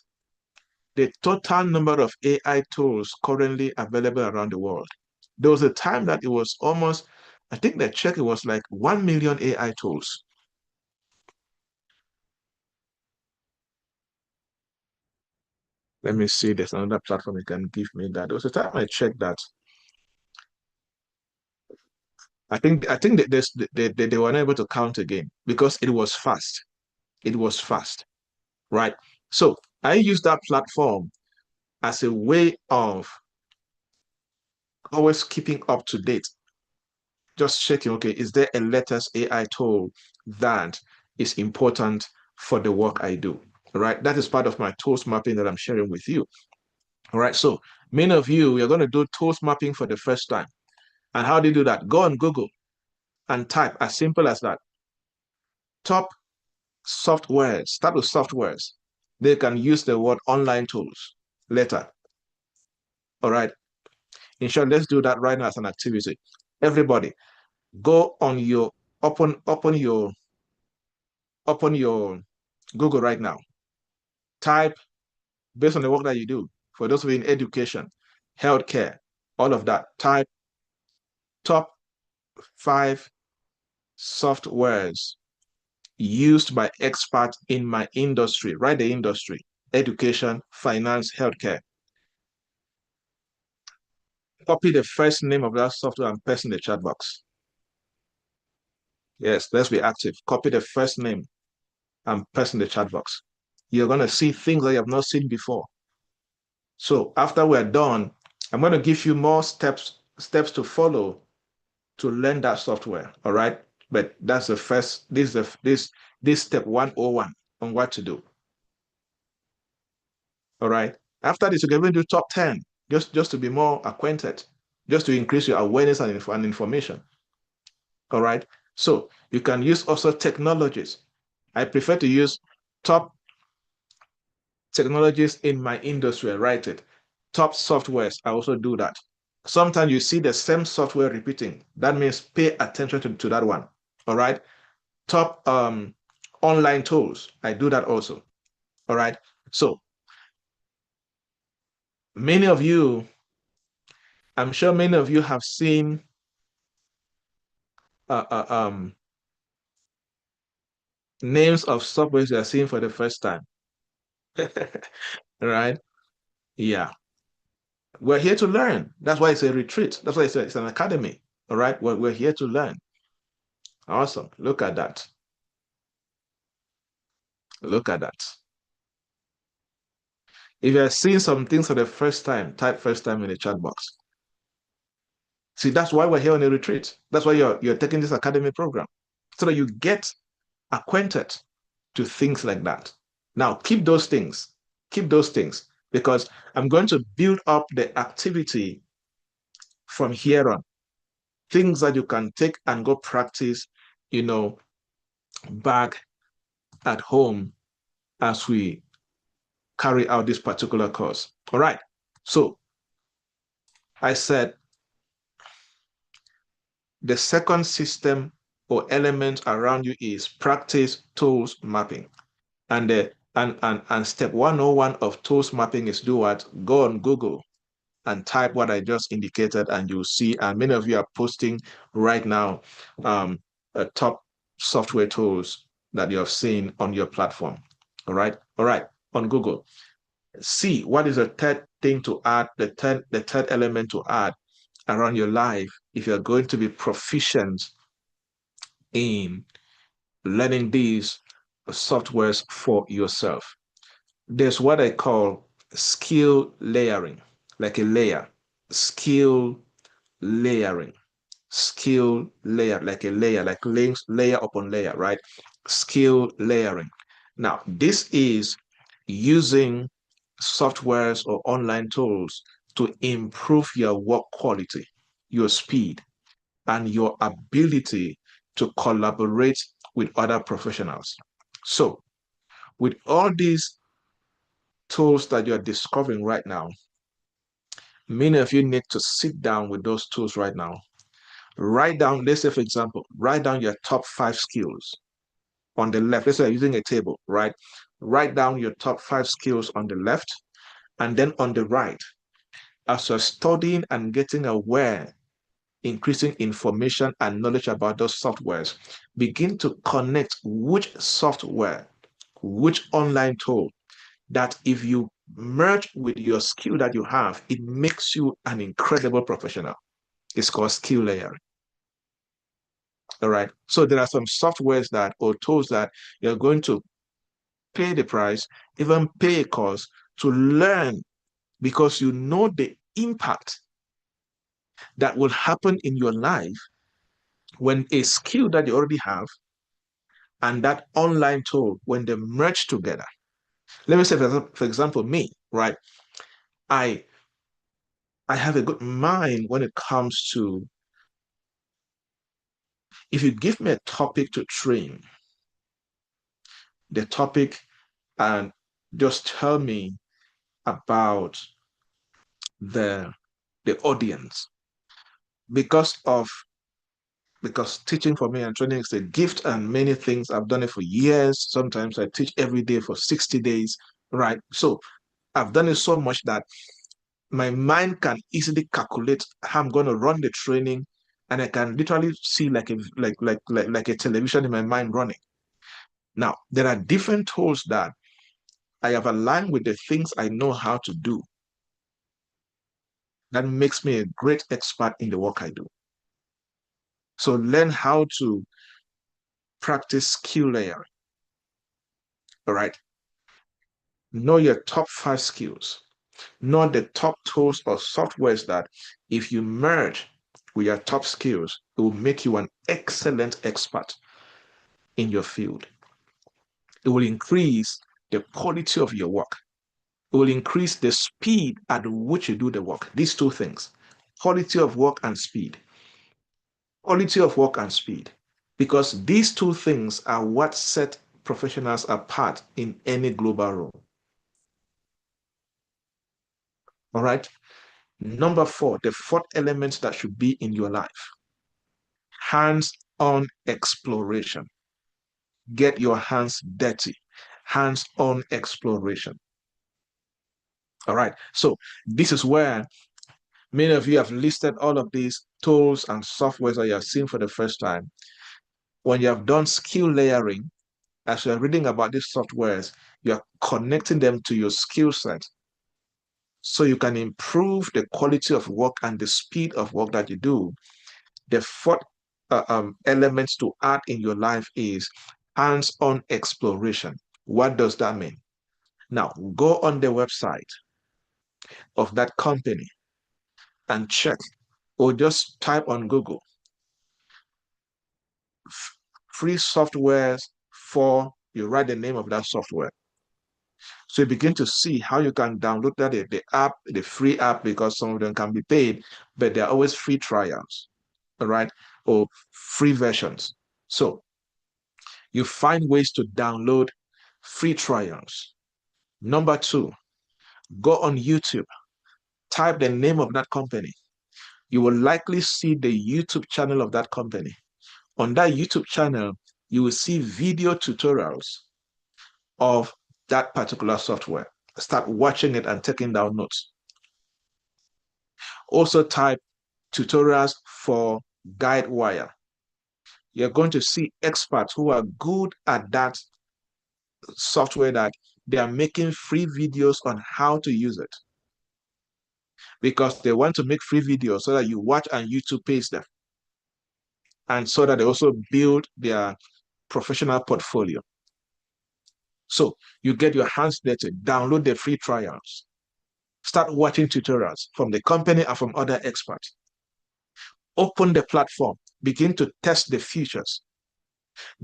the total number of AI tools currently available around the world. There was a time that it was almost, I think the check, it was like 1 million AI tools. Let me see, there's another platform that can give me that. There was a time I checked that. I think that they were unable to count again because it was fast. It was fast, right? So I use that platform as a way of always keeping up to date. Just checking, okay, is there a latest AI tool that is important for the work I do? All right, that is part of my tools mapping that I'm sharing with you. All right, so many of you, you're going to do tools mapping for the first time. And how do you do that? Go on Google and type as simple as that. Top softwares, start with softwares. They can use the word online tools later. All right. In short, let's do that right now as an activity. Everybody, go on your open your Google right now. Type based on the work that you do. For those of you in education, healthcare, all of that. Type top 5 softwares used by experts in my industry. Write the industry: education, finance, healthcare. Copy the first name of that software and paste in the chat box. Yes, let's be active. Copy the first name and paste in the chat box. You're going to see things that you have not seen before. So after we're done, I'm going to give you more steps to follow to learn that software. All right. But that's the first, this step 101 on what to do. All right. After this, you can even do top 10, just to be more acquainted, just to increase your awareness and information. All right. So you can use also technologies. I prefer to use top technologies in my industry. I write it. Top softwares. I also do that. Sometimes you see the same software repeating. That means pay attention to that one. All right. Top online tools. I do that also. All right. So many of you, I'm sure many of you have seen uh, uh, um, names of softwares you're seeing for the first time. Right? Yeah. We're here to learn. That's why it's a retreat. That's why it's an academy. All right. We're here to learn. Awesome. Look at that. Look at that. If you're seeing some things for the first time, type first time in the chat box. See, that's why we're here on a retreat. That's why you're taking this academy program, so that you get acquainted to things like that. Now, keep those things. Keep those things because I'm going to build up the activity from here on. Things that you can take and go practice, you know, back at home as we carry out this particular course. All right. So I said the second system or element around you is practice tools mapping. And and step 101 of tools mapping is do what? Go on Google and type what I just indicated, and you'll see. And many of you are posting right now top software tools that you have seen on your platform. All right, on Google. See what is the third thing to add, the third element to add around your life if you're going to be proficient in learning these softwares for yourself. There's what I call skill layering, like a layer, skill layering, skill layer, like a layer, like links, layer upon layer, right? Skill layering. Now, this is using softwares or online tools to improve your work quality, your speed, and your ability to collaborate with other professionals. So, with all these tools that you're discovering right now, many of you need to sit down with those tools right now. Write down, let's say, for example, write down your top 5 skills on the left. Let's say you're using a table, right? Write down your top 5 skills on the left, and then on the right, as you're studying and getting aware, increasing information and knowledge about those softwares, begin to connect which software, which online tool that if you merge with your skill that you have, it makes you an incredible professional. It's called skill layering. All right. So there are some softwares that or tools that you're going to pay the price, even pay a cost to learn because you know the impact that will happen in your life when a skill that you already have and that online tool, when they merge together. Let me say, for example, me, right? I I have a good mind when it comes to if you give me a topic to train, the topic, and just tell me about the audience because of because teaching for me and training is a gift and many things I've done it for years. Sometimes I teach every day for 60 days, right? So I've done it so much that my mind can easily calculate how I'm going to run the training, and I can literally see like a television in my mind running. Now there are different tools that I have aligned with the things I know how to do that makes me a great expert in the work I do. So learn how to practice skill layer. All right. Know your top 5 skills. Know the top tools or softwares that if you merge with your top skills, it will make you an excellent expert in your field. It will increase the quality of your work. It will increase the speed at which you do the work. These two things, quality of work and speed. Quality of work and speed. Because these two things are what set professionals apart in any global role. All right. Number 4, the fourth element that should be in your life, hands-on exploration. Get your hands dirty. Hands-on exploration. All right. So this is where many of you have listed all of these tools and softwares that you have seen for the first time. When you have done skill layering, as you're reading about these softwares, you're connecting them to your skill set so you can improve the quality of work and the speed of work that you do. The fourth element to add in your life is hands-on exploration. What does that mean? Now, go on the website of that company and check, or just type on Google, free softwares for, you write the name of that software. So you begin to see how you can download that the app, the free app, because some of them can be paid, but they're always free trials, all right, or free versions. So you find ways to download free trials. Number two, go on YouTube, type the name of that company. You will likely see the YouTube channel of that company. On that YouTube channel, you will see video tutorials of that particular software. Start watching it and taking down notes. Also type tutorials for GuideWire. You're going to see experts who are good at that software, that they are making free videos on how to use it, because they want to make free videos so that you watch and YouTube pays them, and so that they also build their professional portfolio. So you get your hands dirty, download the free trials, start watching tutorials from the company and from other experts. Open the platform, begin to test the features.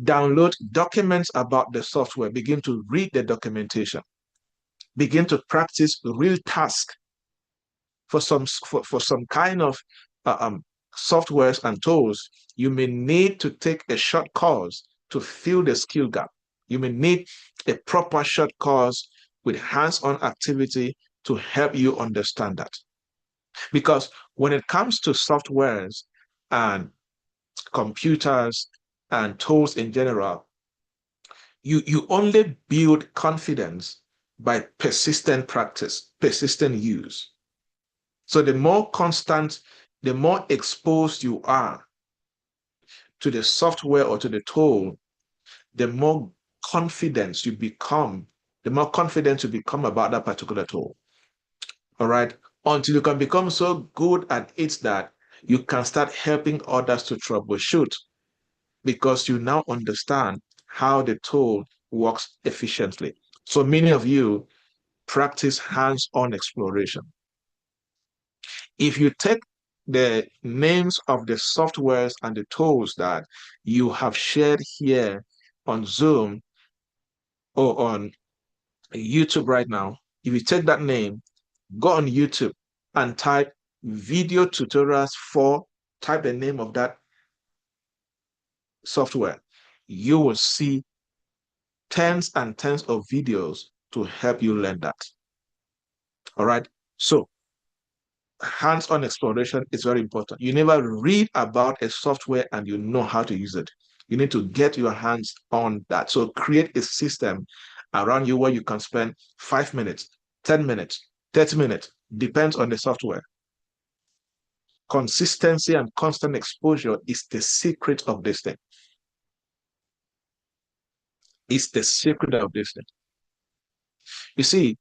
Download documents about the software, begin to read the documentation. Begin to practice real tasks for some kind of softwares and tools. You may need to take a short course to fill the skill gap. You may need a proper short course with hands-on activity to help you understand that. Because when it comes to softwares and computers and tools in general, you only build confidence by persistent practice, persistent use. So the more constant, the more exposed you are to the software or to the tool, the more confidence you become, about that particular tool. All right. Until you can become so good at it that you can start helping others to troubleshoot, because you now understand how the tool works efficiently. So many of you practice hands-on exploration. If you take the names of the softwares and the tools that you have shared here on Zoom or on YouTube right now, if you take that name, go on YouTube and type video tutorials for, type the name of that software, you will see tens and tens of videos to help you learn that. All right. So hands-on exploration is very important. You never read about a software and you know how to use it. You need to get your hands on that. So create a system around you where you can spend 5 minutes, 10 minutes, 30 minutes, depends on the software. Consistency and constant exposure is the secret of this thing. It's the secret of this thing. You see,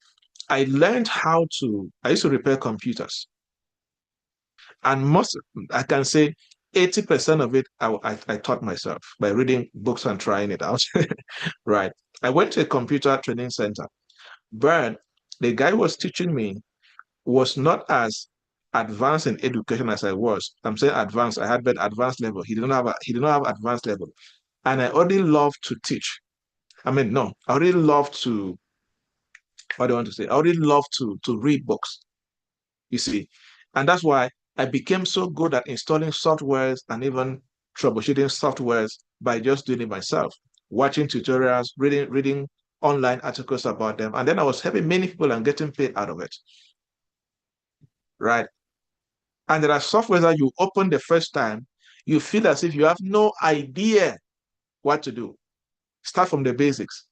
I used to repair computers. And I can say 80% of it, I taught myself by reading books and trying it out. Right. I went to a computer training center, but the guy who was teaching me was not as advanced in education as I was. I'm saying advanced. I had been advanced level. He did not have advanced level. And I already love to teach. I mean, no, I already love to, what do I want to say? I already love to read books, you see. And that's why I became so good at installing softwares and even troubleshooting softwares by just doing it myself, watching tutorials, reading online articles about them. And then I was helping many people and getting paid out of it. Right. And there are softwares that you open the first time, you feel as if you have no idea what to do. Start from the basics.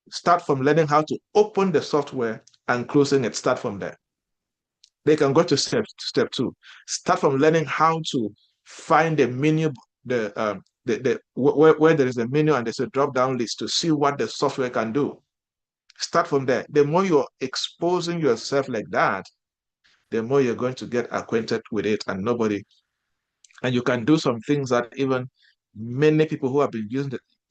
Start from learning how to open the software and closing it. Start from there. They can go to step two. Start from learning how to find the menu, where there is a menu and there's a drop-down list to see what the software can do. Start from there. The more you're exposing yourself like that, the more you're going to get acquainted with it, and you can do some things that even many people who have been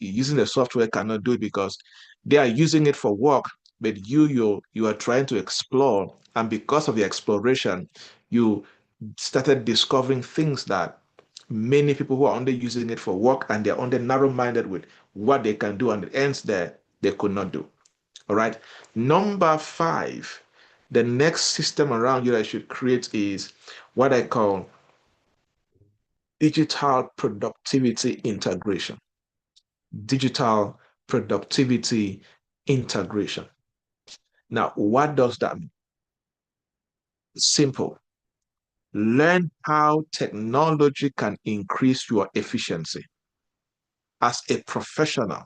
using the software cannot do, because they are using it for work, but you are trying to explore, and because of the exploration, you started discovering things that many people who are only using it for work and they're only narrow-minded with what they can do and it ends there, they could not do. All right. Number 5, the next system around you that I should create is what I call digital productivity integration. Digital productivity integration. Now, what does that mean? Simple. Learn how technology can increase your efficiency. As a professional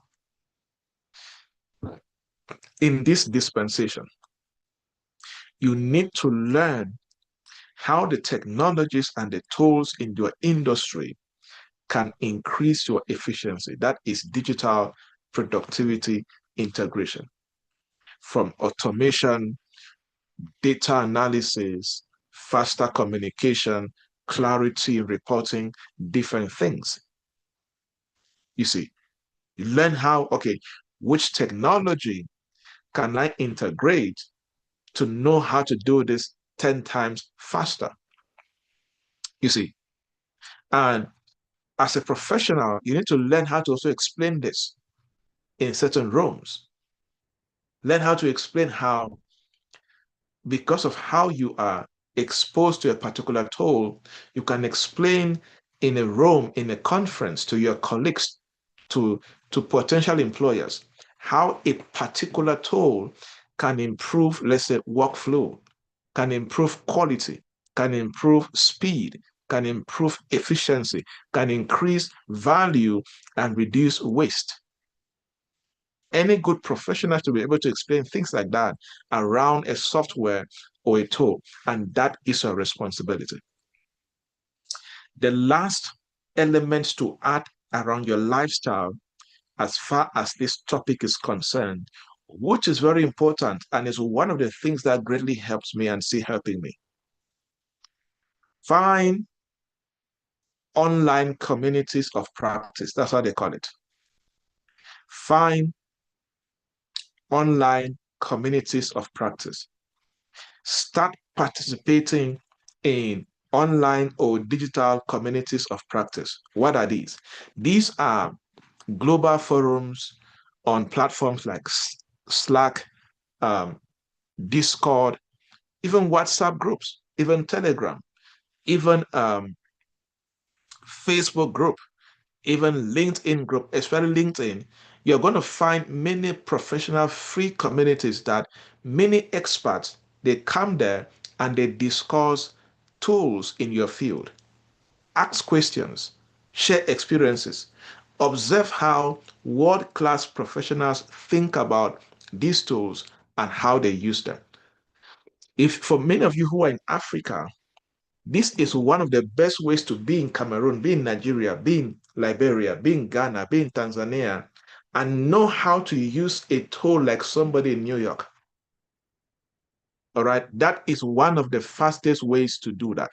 in this dispensation, you need to learn how the technologies and the tools in your industry can increase your efficiency. That is digital productivity integration. From automation, data analysis, faster communication, clarity reporting, different things. You see, you learn how, okay, which technology can I integrate to know how to do this 10 times faster? You see, and as a professional, you need to learn how to also explain this in certain rooms. Learn how to explain how, because of how you are exposed to a particular tool, you can explain in a room, in a conference to your colleagues, to, to potential employers, how a particular tool can improve, let's say, workflow, can improve quality, can improve speed, can improve efficiency, can increase value and reduce waste. Any good professional to be able to explain things like that around a software or a tool, and that is your responsibility. The last element to add around your lifestyle, as far as this topic is concerned, which is very important and is one of the things that greatly helps me and still helping me. Find online communities of practice. That's what they call it. Find online communities of practice. Start participating in online or digital communities of practice. What are these? These are global forums on platforms like Slack, Discord, even WhatsApp groups, even Telegram, even Facebook group, even LinkedIn group, especially LinkedIn. You're going to find many professional free communities that many experts, they come there and they discuss tools in your field. Ask questions, share experiences, observe how world-class professionals think about these tools and how they use them. If for many of you who are in Africa, this is one of the best ways to be in Cameroon, be in Nigeria, be in Liberia, be in Ghana, be in Tanzania, and know how to use a tool like somebody in New York. All right, that is one of the fastest ways to do that.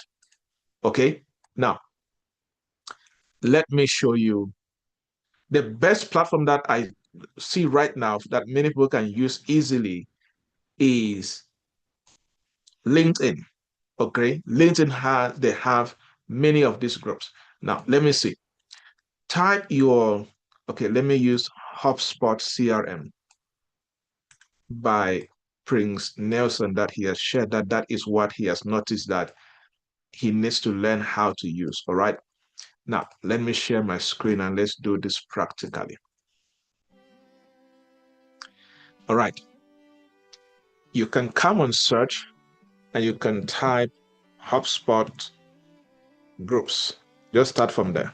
Okay, now let me show you the best platform that I see right now that many people can use easily is LinkedIn. Okay, LinkedIn they have many of these groups. Now let me see. Type your, okay, let me use HubSpot CRM by Prince Nelson that he has shared that is what he has noticed that he needs to learn how to use. All right. Now, let me share my screen and let's do this practically. All right. You can come on search and you can type HubSpot groups. Just start from there.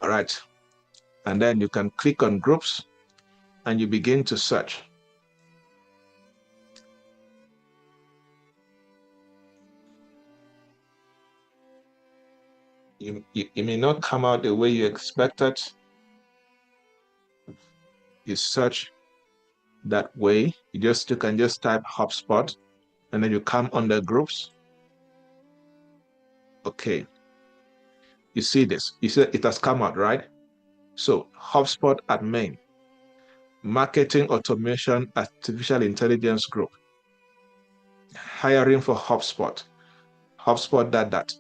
All right. And then you can click on groups and you begin to search. It may not come out the way you expected. You search that way. You can just type HubSpot and then you come under groups. Okay. You see this. You see it has come out, right? So HubSpot admin, marketing automation, artificial intelligence group, hiring for HubSpot, HubSpot that,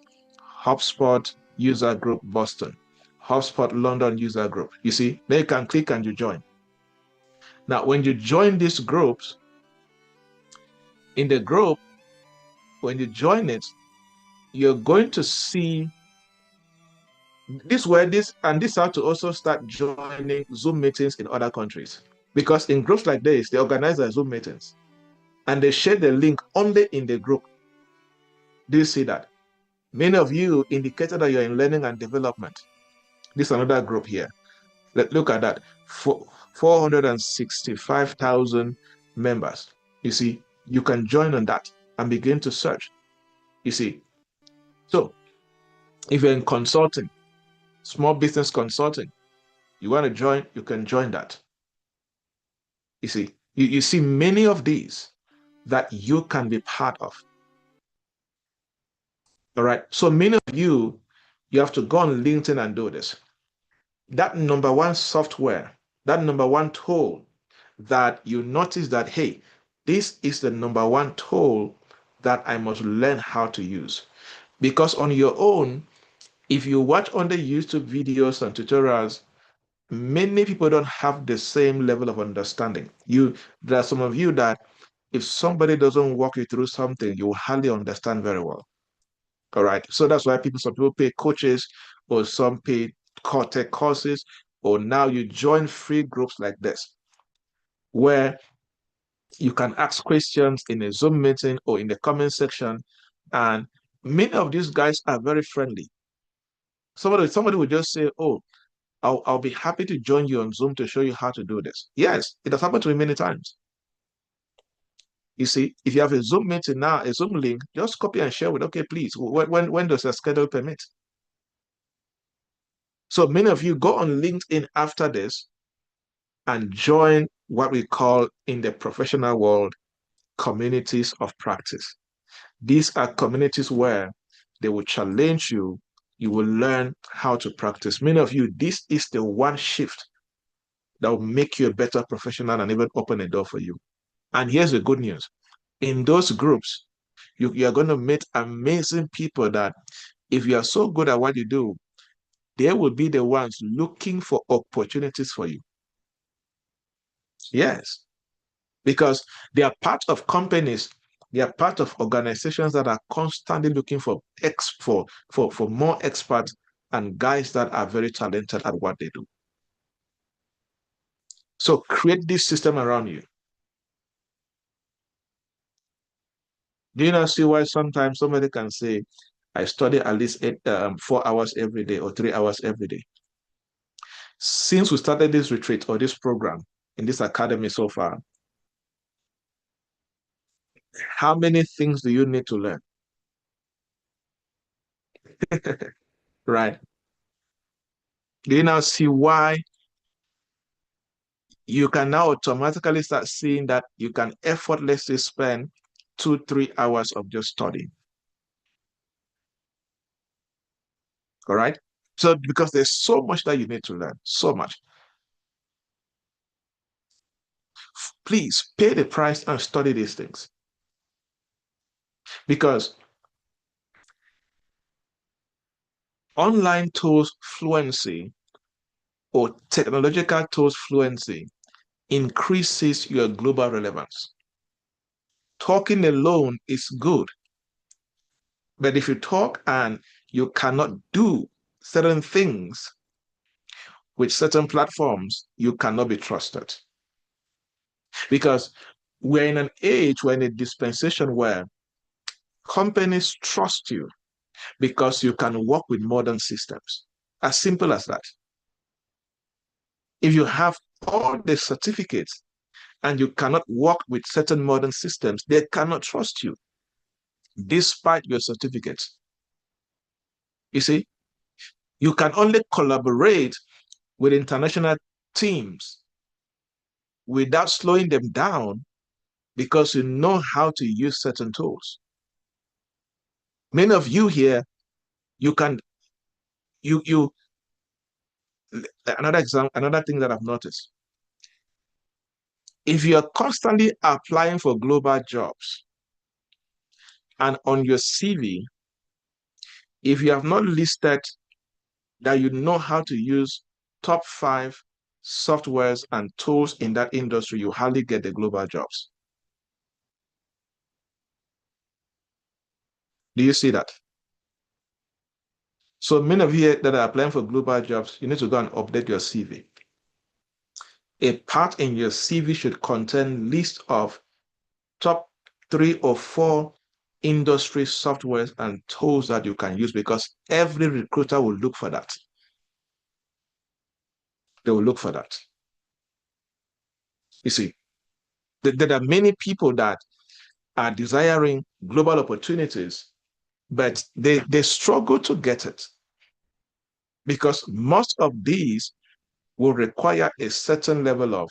HubSpot user group Boston, HubSpot London user group. You see, then you can click and you join. Now, when you join these groups, in the group, when you join it, you're going to see this how to also start joining Zoom meetings in other countries. Because in groups like this, they organize their Zoom meetings and they share the link only in the group. Do you see that? Many of you indicated that you're in learning and development. This is another group here. Look at that. 465,000 members. You see, you can join on that and begin to search. You see, so if you're in consulting, small business consulting, you want to join, you can join that. You see, you see many of these that you can be part of. All right. So many of you, you have to go on LinkedIn and do this. That number one software, that number one tool that you notice that, hey, this is the number one tool that I must learn how to use. Because on your own, if you watch on the YouTube videos and tutorials, many people don't have the same level of understanding. There are some of you that if somebody doesn't walk you through something, you will hardly understand very well. All right. So that's why some people pay coaches or some pay tech courses, or now you join free groups like this, where you can ask questions in a Zoom meeting or in the comment section. And many of these guys are very friendly. Somebody will just say, oh, I'll be happy to join you on Zoom to show you how to do this. Yes, it has happened to me many times. You see, if you have a Zoom meeting now, a Zoom link, just copy and share with, okay, please, when does the schedule permit? So many of you go on LinkedIn after this and join what we call in the professional world communities of practice. These are communities where they will challenge you. You will learn how to practice. Many of you, this is the one shift that will make you a better professional and even open a door for you. And here's the good news. In those groups, you are going to meet amazing people that if you are so good at what you do, they will be the ones looking for opportunities for you. Yes, because they are part of companies, they are part of organizations that are constantly looking for for more experts and guys that are very talented at what they do. So create this system around you. Do you not see why sometimes somebody can say, I study at least 4 hours every day or 3 hours every day? Since we started this retreat or this program in this academy so far, how many things do you need to learn? Right? Do you now see why you can now automatically start seeing that you can effortlessly spend 2-3 hours of just studying? All right. So because there's so much that you need to learn, so much. Please pay the price and study these things. Because online tools fluency or technological tools fluency increases your global relevance. Talking alone is good, but if you talk and you cannot do certain things with certain platforms, you cannot be trusted. Because we're in an age, we're in a dispensation where companies trust you because you can work with modern systems. As simple as that. If you have all the certificates and you cannot work with certain modern systems, they cannot trust you despite your certificates. You see, you can only collaborate with international teams without slowing them down because you know how to use certain tools. Many of you here, you can, you, another thing that I've noticed. If you're constantly applying for global jobs and on your CV, if you have not listed that you know how to use top 5 softwares, and tools in that industry, you hardly get the global jobs. Do you see that? So many of you that are applying for global jobs, you need to go and update your CV. A part in your CV should contain list of top 3 or 4 industry softwares and tools that you can use, because every recruiter will look for that. They will look for that. You see, there are many people that are desiring global opportunities, but they struggle to get it, because most of these will require a certain level of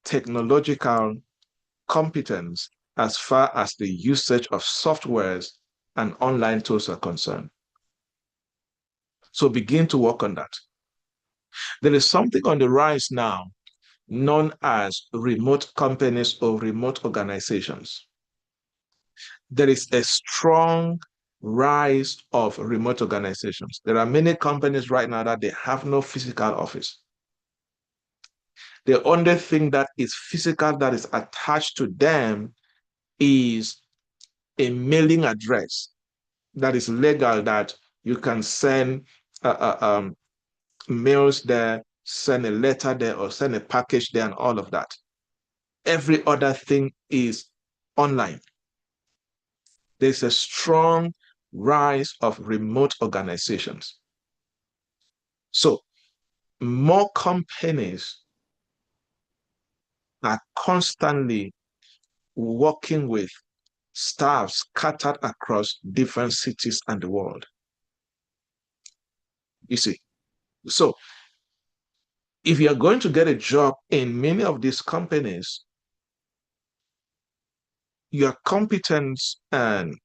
technological competence as far as the usage of softwares and online tools are concerned. So begin to work on that. There is something on the rise now known as remote companies or remote organizations. There is a strong rise of remote organizations. There are many companies right now that they have no physical office. The only thing that is physical that is attached to them is a mailing address that is legal, that you can send mails there, send a letter there, or send a package there, and all of that. Every other thing is online. There's a strong rise of remote organizations. So more companies are constantly working with staff scattered across different cities and the world. You see, so if you're going to get a job in many of these companies, your competence and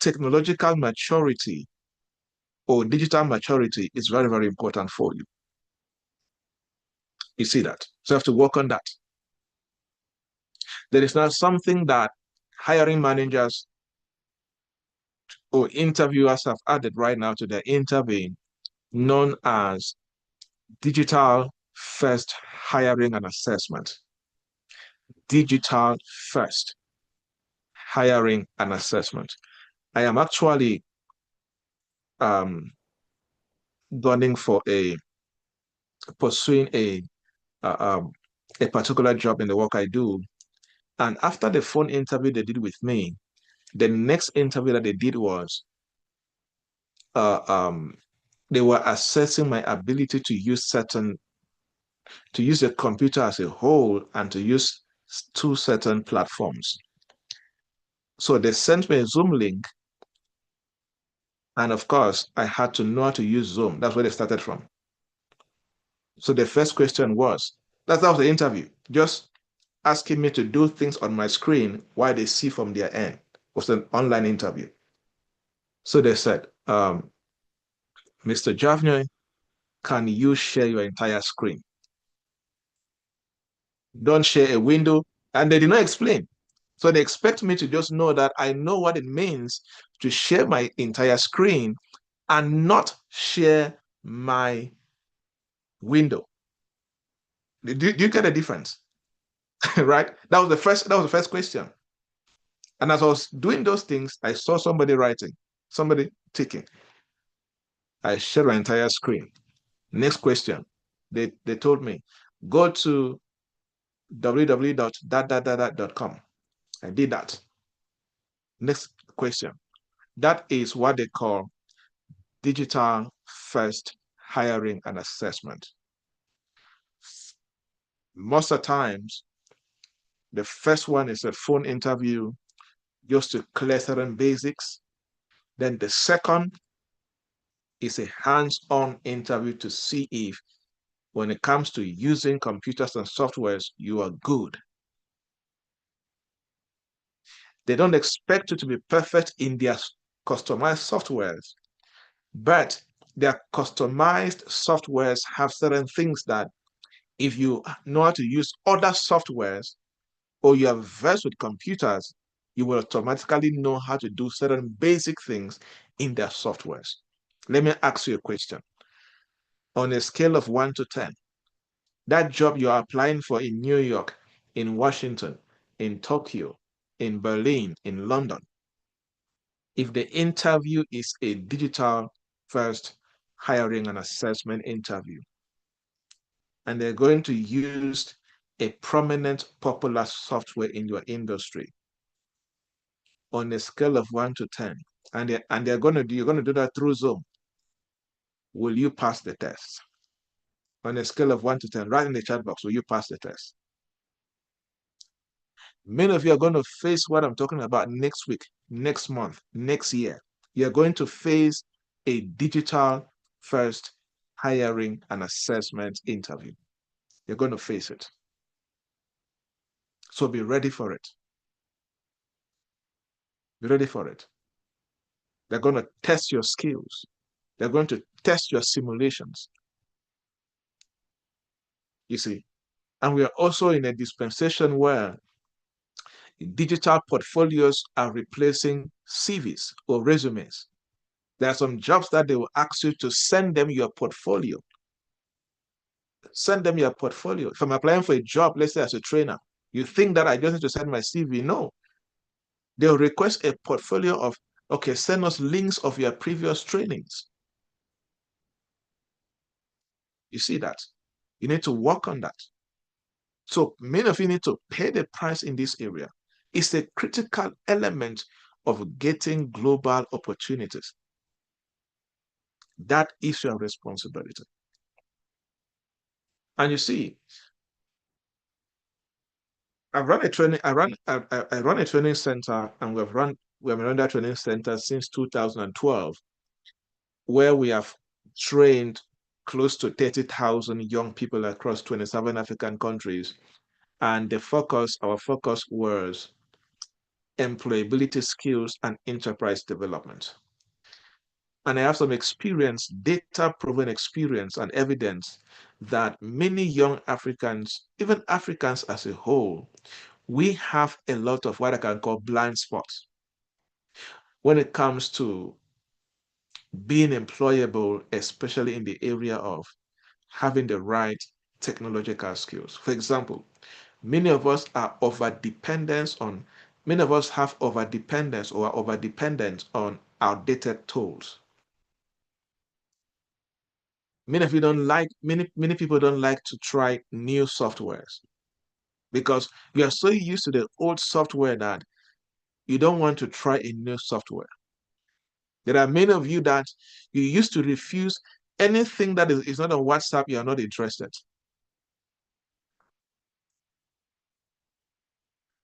technological maturity or digital maturity is very, very important for you. You see that? So you have to work on that. There is now something that hiring managers or interviewers have added right now to their interview, known as digital first hiring and assessment. Digital first hiring and assessment. I am actually gunning for pursuing a particular job in the work I do. And after the phone interview they did with me, the next interview that they did was they were assessing my ability to use the computer as a whole and to use 2 certain platforms. So they sent me a Zoom link, and of course I had to know how to use Zoom. That's where they started from. So the first question was, that was the interview, just asking me to do things on my screen while they see from their end. It was an online interview. So they said, Mr. Javnyuy, can you share your entire screen? Don't share a window. And they did not explain. So they expect me to just know that I know what it means to share my entire screen and not share my window. Do you get a difference? Right? That was the first question. And as I was doing those things, I saw somebody writing, somebody ticking. I shared my entire screen. Next question. They told me, go to www.dat.com. I did that. Next question. That is what they call digital first hiring and assessment. Most of the times, the first one is a phone interview just to clear certain basics. Then the second is a hands-on interview to see if, when it comes to using computers and softwares, you are good. They don't expect you to be perfect in their customized softwares, but their customized softwares have certain things that if you know how to use other softwares or you are versed with computers, you will automatically know how to do certain basic things in their softwares. Let me ask you a question. On a scale of 1 to 10, that job you are applying for in New York, in Washington, in Tokyo, in Berlin, in London, if the interview is a digital first hiring and assessment interview, and they're going to use a prominent popular software in your industry on a scale of 1 to 10, and they're going to do, you're going to do that through Zoom, will you pass the test? On a scale of 1 to 10, right in the chat box, will you pass the test? Many of you are going to face what I'm talking about next week, next month, next year. You're going to face a digital first hiring and assessment interview. You're going to face it. So be ready for it. Be ready for it. They're going to test your skills. They're going to test your simulations. You see, and we are also in a dispensation where digital portfolios are replacing CVs or resumes. There are some jobs that they will ask you to send them your portfolio. Send them your portfolio. If I'm applying for a job, let's say as a trainer, you think that I just need to send my CV? No. They'll request a portfolio of, okay, send us links of your previous trainings. You see that? You need to work on that. So many of you need to pay the price in this area. It's a critical element of getting global opportunities. That is your responsibility. And you see, I run a training center, and we've run that training center since 2012, where we have trained close to 30,000 young people across 27 African countries. And our focus was employability skills and enterprise development. And I have some experience, data-proven experience and evidence that many young Africans, even Africans as a whole, we have a lot of what I can call blind spots when it comes to being employable, especially in the area of having the right technological skills. For example, many of us have over-dependent or are over-dependent on outdated tools. Many people don't like to try new softwares because we are so used to the old software that you don't want to try a new software. There are many of you that you used to refuse anything that is not on WhatsApp, you are not interested.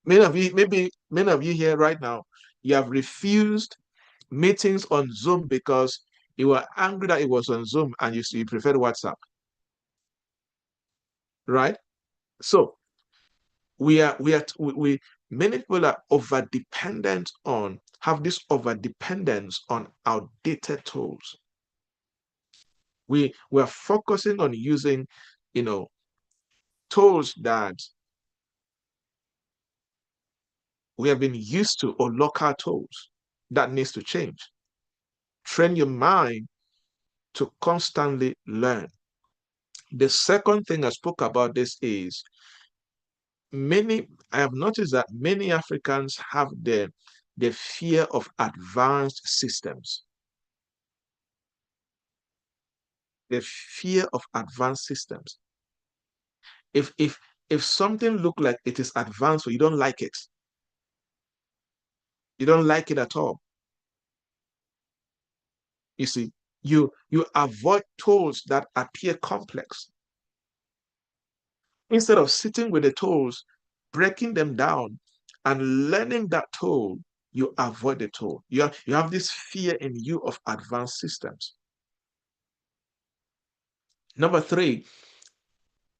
Many of you here right now, you have refused meetings on Zoom because you were angry that it was on Zoom and you preferred WhatsApp, right? So many people are have this over dependence on outdated tools. We're focusing on using, tools that we have been used to, or local tools. That needs to change. Train your mind to constantly learn. The second thing I spoke about this is I have noticed that many Africans have the fear of advanced systems. The fear of advanced systems. If something looks like it is advanced, or you don't like it, you don't like it at all. You see, you avoid tools that appear complex. Instead of sitting with the tools, breaking them down, and learning that tool, you avoid the tool. You have this fear in you of advanced systems. Number three,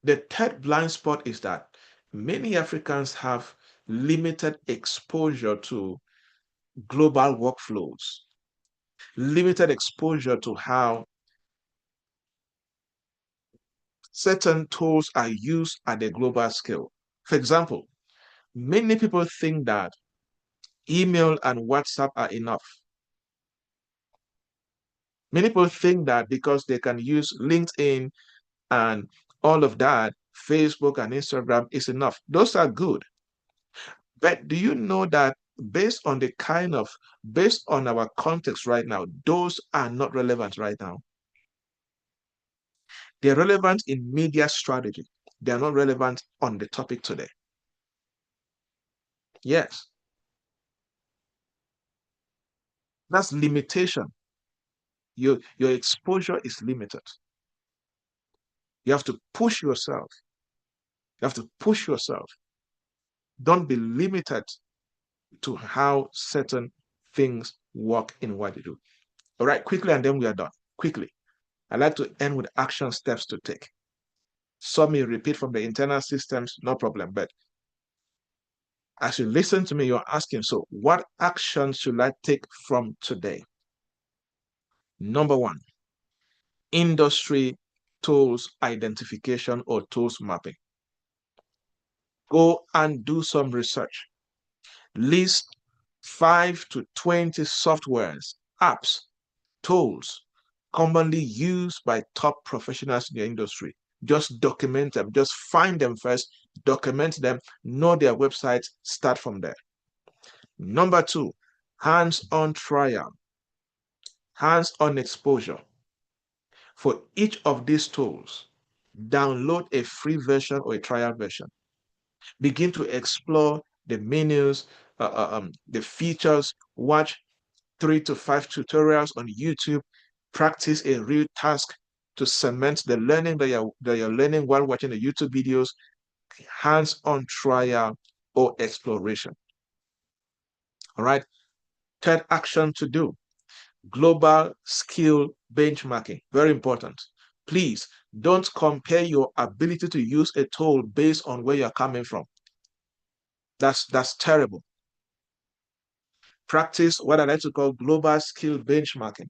the third blind spot is that many Africans have limited exposure to global workflows, limited exposure to how certain tools are used at a global scale. For example, many people think that email and WhatsApp are enough. Many people think that because they can use LinkedIn and all of that, Facebook and Instagram is enough. Those are good. But do you know that based on our context right now, those are not relevant right now? They're relevant in media strategy. They're not relevant on the topic today. Yes, that's limitation. Your exposure is limited. You have to push yourself. You have to push yourself. Don't be limited to how certain things work in what you do. All right, quickly, and then we are done. Quickly. I like to end with action steps to take. Some may repeat from the internal systems, no problem. But as you listen to me, you're asking, so what action should I take from today? Number one, industry tools identification or tools mapping. Go and do some research. List 5 to 20 softwares, apps, tools commonly used by top professionals in the industry. Just document them. Just find them first, document them, know their websites, start from there. Number two, hands-on trial, hands-on exposure. For each of these tools, download a free version or a trial version. Begin to explore the menus, the features, watch 3 to 5 tutorials on YouTube, practice a real task to cement the learning that you're learning while watching the YouTube videos, hands-on trial or exploration. All right. Third action to do, global skill benchmarking. Very important. Please don't compare your ability to use a tool based on where you're coming from. That's terrible. Practice what I like to call global skill benchmarking.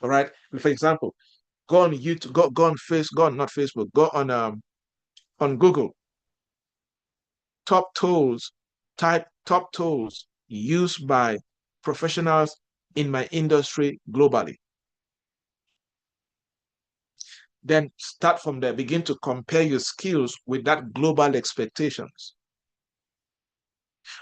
All right. For example, go on YouTube, go on Facebook, go on not Facebook, go on Google. Top tools, type top tools used by professionals in my industry globally. Then start from there, begin to compare your skills with that global expectations.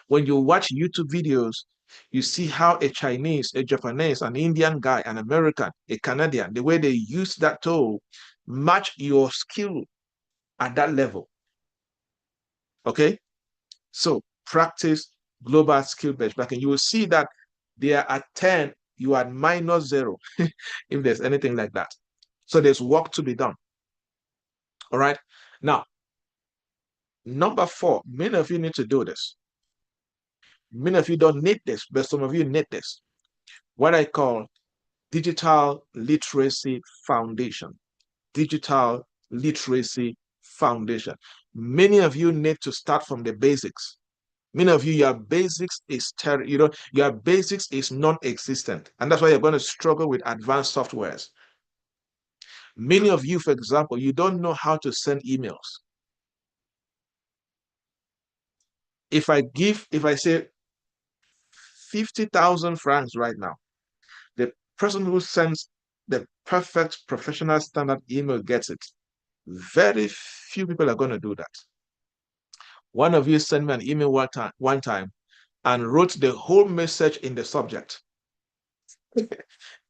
When you watch YouTube videos, you see how a Chinese, a Japanese, an Indian guy, an American, a Canadian, the way they use that tool match your skill at that level. Okay? So practice global skill benchmarking. You will see that they are at 10, you are at -0, if there's anything like that. So there's work to be done. All right. Now, number 4, many of you need to do this. Many of you don't need this, but some of you need this. What I call digital literacy foundation. Digital literacy foundation. Many of you need to start from the basics. Many of you, your basics is your basics is non-existent, and that's why you're going to struggle with advanced softwares. Many of you, for example, you don't know how to send emails. If I say 50,000 francs right now, the person who sends the perfect professional standard email gets it. Very few people are going to do that. One of you sent me an email one time and wrote the whole message in the subject.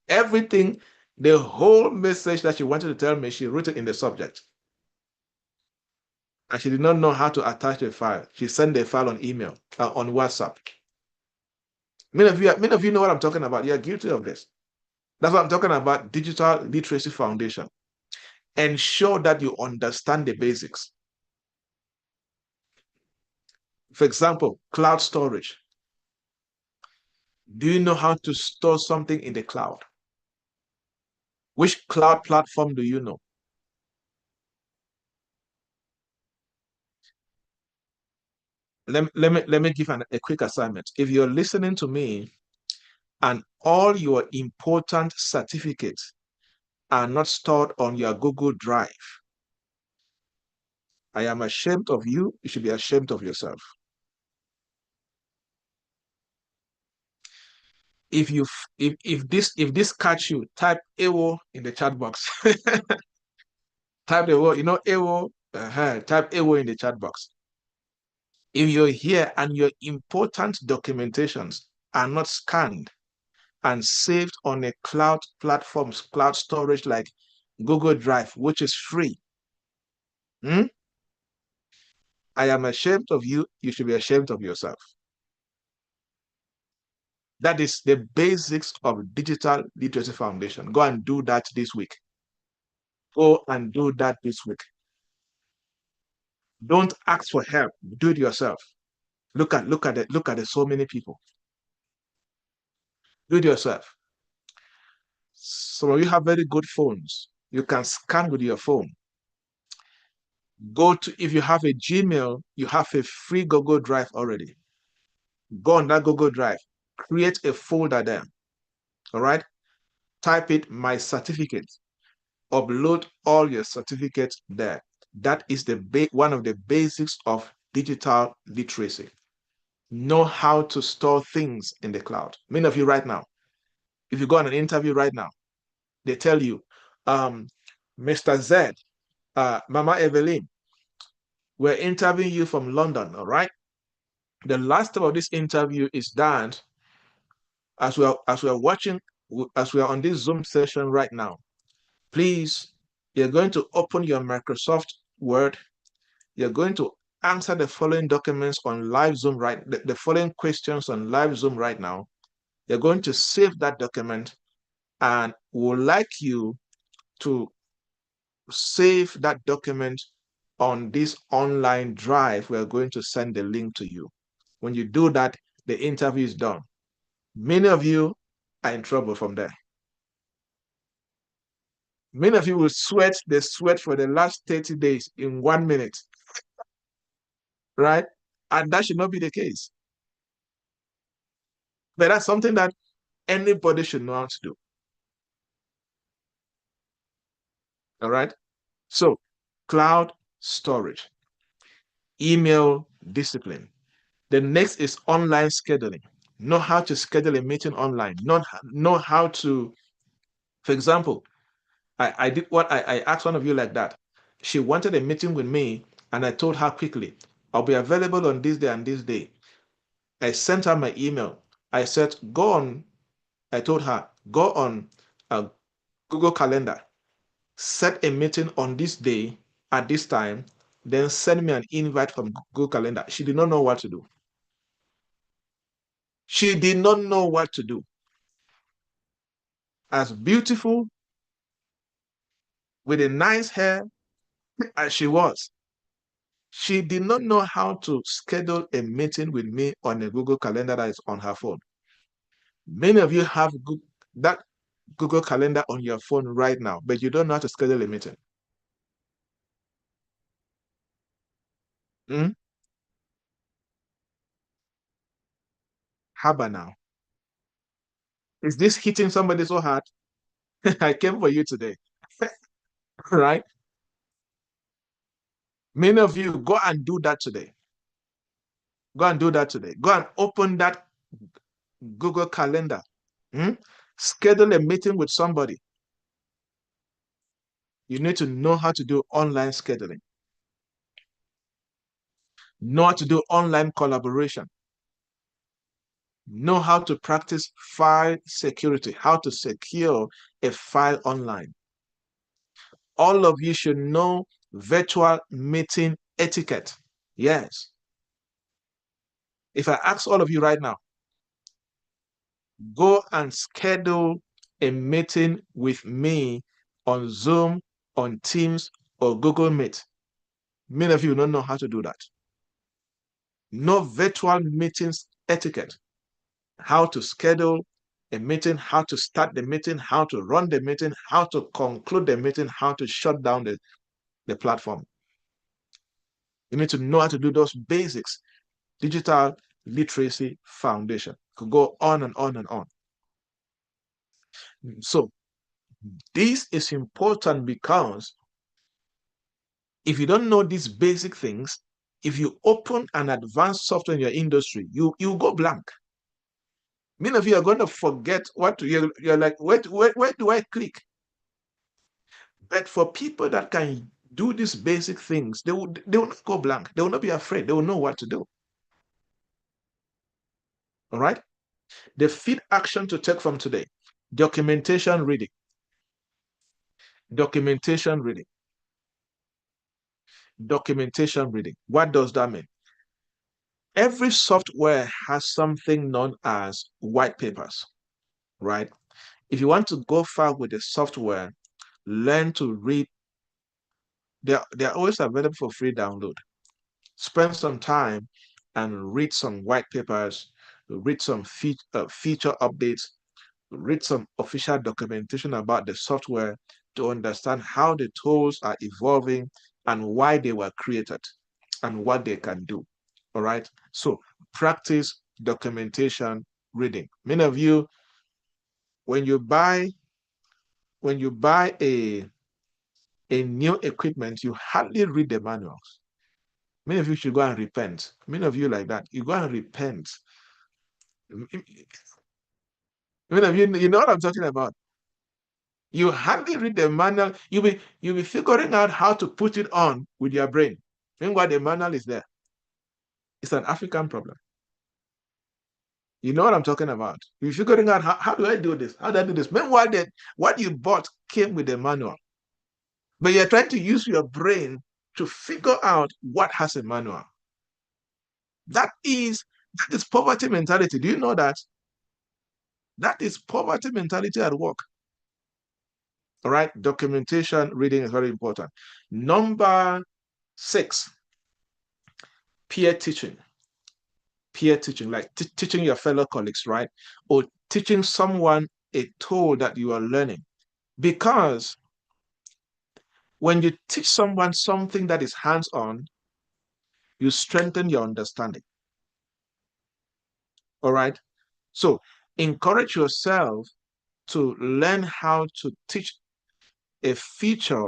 Everything, the whole message that she wanted to tell me, she wrote it in the subject. And she did not know how to attach the file. She sent the file on email, on WhatsApp. Many of you know what I'm talking about. You're guilty of this. That's what I'm talking about, digital literacy foundation. Ensure that you understand the basics. For example, cloud storage. Do you know how to store something in the cloud? Which cloud platform do you know? Let me give a quick assignment. If you're listening to me and all your important certificates are not stored on your Google Drive, I am ashamed of you. You should be ashamed of yourself. If this catch you, type AWO in the chat box. Type the word, AWO, type AWO in the chat box. If you're here and your important documentations are not scanned and saved on a cloud platforms, cloud storage like Google Drive, which is free, I am ashamed of you. You should be ashamed of yourself. That is the basics of Digital Literacy Foundation. Go and do that this week. Go and do that this week. Don't ask for help. Do it yourself. Look at so many people. Do it yourself. Some of you have very good phones. You can scan with your phone. If you have a Gmail, you have a free Google Drive already. Go on that Google Drive. Create a folder there. All right. Type it, my certificate. Upload all your certificates there. That is one of the basics of digital literacy. Know how to store things in the cloud. Many of you right now, if you go on an interview right now, they tell you, Mr. Z, Mama Evelyn, we're interviewing you from London, all right? The last step of this interview is that as we are watching, as we are on this Zoom session right now, please, you're going to open your Microsoft Word. You're going to answer the following documents on live Zoom the following questions on live Zoom right now. You're going to save that document, and we'd like you to save that document on this online drive. We're going to send the link to you. When you do that, the interview is done. Many of you are in trouble from there. Many of you will sweat for the last 30 days in 1 minute, right? And that should not be the case. But that's something that anybody should know how to do. All right? So, cloud storage, email discipline. The next is online scheduling. Know how to schedule a meeting online. Know how to, for example, I did what I asked one of you like that. She wanted a meeting with me, and I told her quickly, I'll be available on this day and this day. I sent her my email. I said, I told her, go on Google Calendar, set a meeting on this day at this time, then send me an invite from Google Calendar. She did not know what to do. She did not know what to do. As beautiful, with a nice hair as she was, she did not know how to schedule a meeting with me on a Google Calendar that is on her phone. Many of you have that Google Calendar on your phone right now, but you don't know how to schedule a meeting. Hmm? How about now? Is this hitting somebody so hard? I came for you today, right? Many of you, go and do that today. Go and do that today. Go and open that Google Calendar. Hmm? Schedule a meeting with somebody. You need to know how to do online scheduling. Know how to do online collaboration. Know how to practice file security, how to secure a file online. All of you should know virtual meeting etiquette. Yes. If I ask all of you right now, go and schedule a meeting with me on Zoom, on Teams, or Google Meet. Many of you don't know how to do that. Know virtual meetings etiquette, how to schedule a meeting, how to start the meeting, how to run the meeting, how to conclude the meeting, how to shut down the platform. You need to know how to do those basics. Digital Literacy Foundation. Could go on and on and on. So this is important because if you don't know these basic things, if you open an advanced software in your industry, you go blank. Many of you are going to forget what to, you're like, where do I click? But for people that can do these basic things, they will not go blank. They will not be afraid. They will know what to do. All right? The fifth action to take from today, documentation reading. Documentation reading. Documentation reading. What does that mean? Every software has something known as white papers, right? If you want to go far with the software, learn to read. They're always available for free download. Spend some time and read some white papers, read some feature updates, read some official documentation about the software to understand how the tools are evolving and why they were created and what they can do. All right. So practice documentation reading. Many of you, when you buy a new equipment, you hardly read the manuals. Many of you should go and repent. Many of you like that. You go and repent. Many of you, you know what I'm talking about. You hardly read the manual. You'll be figuring out how to put it on with your brain. Meanwhile, the manual is there. It's an African problem. You know what I'm talking about. You're figuring out how do I do this? How do I do this? Meanwhile, what you bought came with the manual. But you're trying to use your brain to figure out what has a manual. That is poverty mentality. Do you know that? That is poverty mentality at work. All right. Documentation reading is very important. Number 6, peer teaching. Peer teaching, like teaching your fellow colleagues, right? Or teaching someone a tool that you are learning. Because when you teach someone something that is hands-on, you strengthen your understanding. All right. So encourage yourself to learn how to teach a feature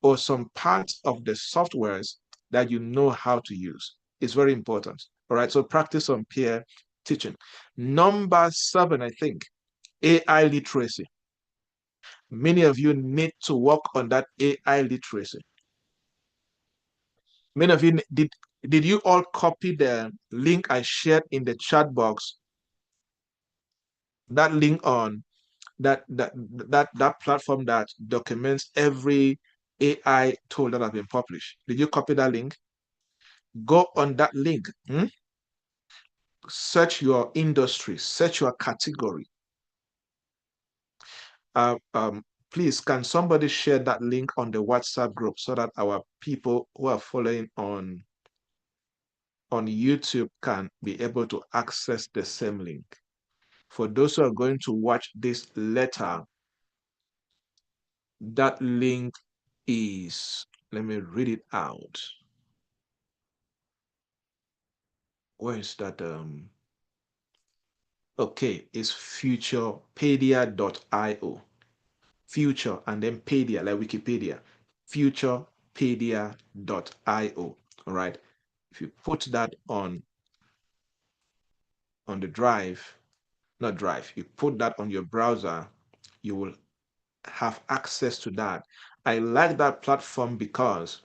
or some parts of the softwares that you know how to use. It's very important. All right. So practice on peer teaching. Number 7, I think, AI literacy. Many of you need to work on that AI literacy. Many of you did you all copy the link I shared in the chat box? That link on that platform that documents every AI tool that has been published. Did you copy that link? Go on that link. Search your industry, search your category. Uh, um, Please, can somebody share that link on the WhatsApp group so that our people who are following on YouTube can be able to access the same link? For those who are going to watch this later, that link is, let me read it out. Where is that? Okay, it's futurepedia.io. Future and then pedia, like Wikipedia. Futurepedia.io. All right. If you put that on the drive, not drive, you put that on your browser, you will have access to that. I like that platform because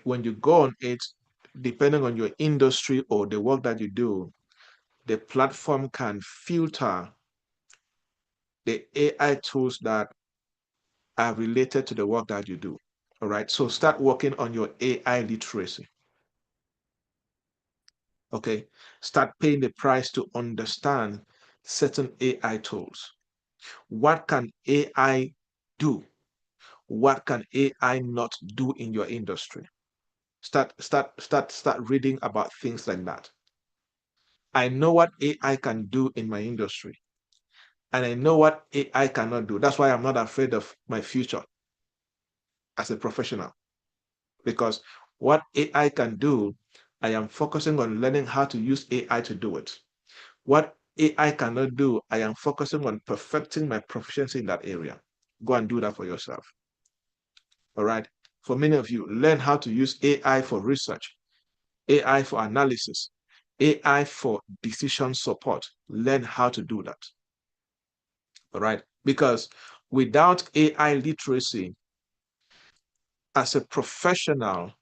when you go on it, depending on your industry or the work that you do, the platform can filter the AI tools that are related to the work that you do. All right. So start working on your AI literacy. Okay. Start paying the price to understand certain AI tools. What can AI do? What can AI not do in your industry? Start reading about things like that. I know what AI can do in my industry, and I know what AI cannot do. That's why I'm not afraid of my future as a professional, because what AI can do, I am focusing on learning how to use AI to do it. What AI cannot do, I am focusing on perfecting my proficiency in that area. Go and do that for yourself. All right. For many of you, learn how to use AI for research, AI for analysis, AI for decision support. Learn how to do that. All right. Because without AI literacy, as a professional,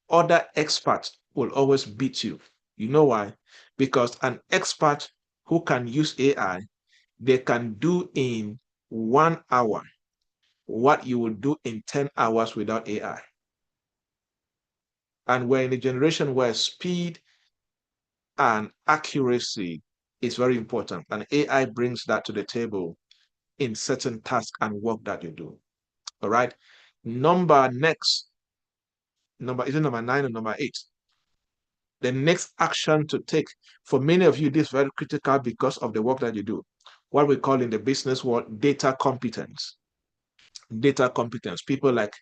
other experts will always beat you. You know why? Because an expert who can use AI, they can do in 1 hour what you will do in 10 hours without AI. And we're in a generation where speed and accuracy is very important. And AI brings that to the table in certain tasks and work that you do. All right. Next, is it number 9 or number 8? The next action to take, for many of you, this is very critical because of the work that you do. What we call in the business world data competence. Data competence. People like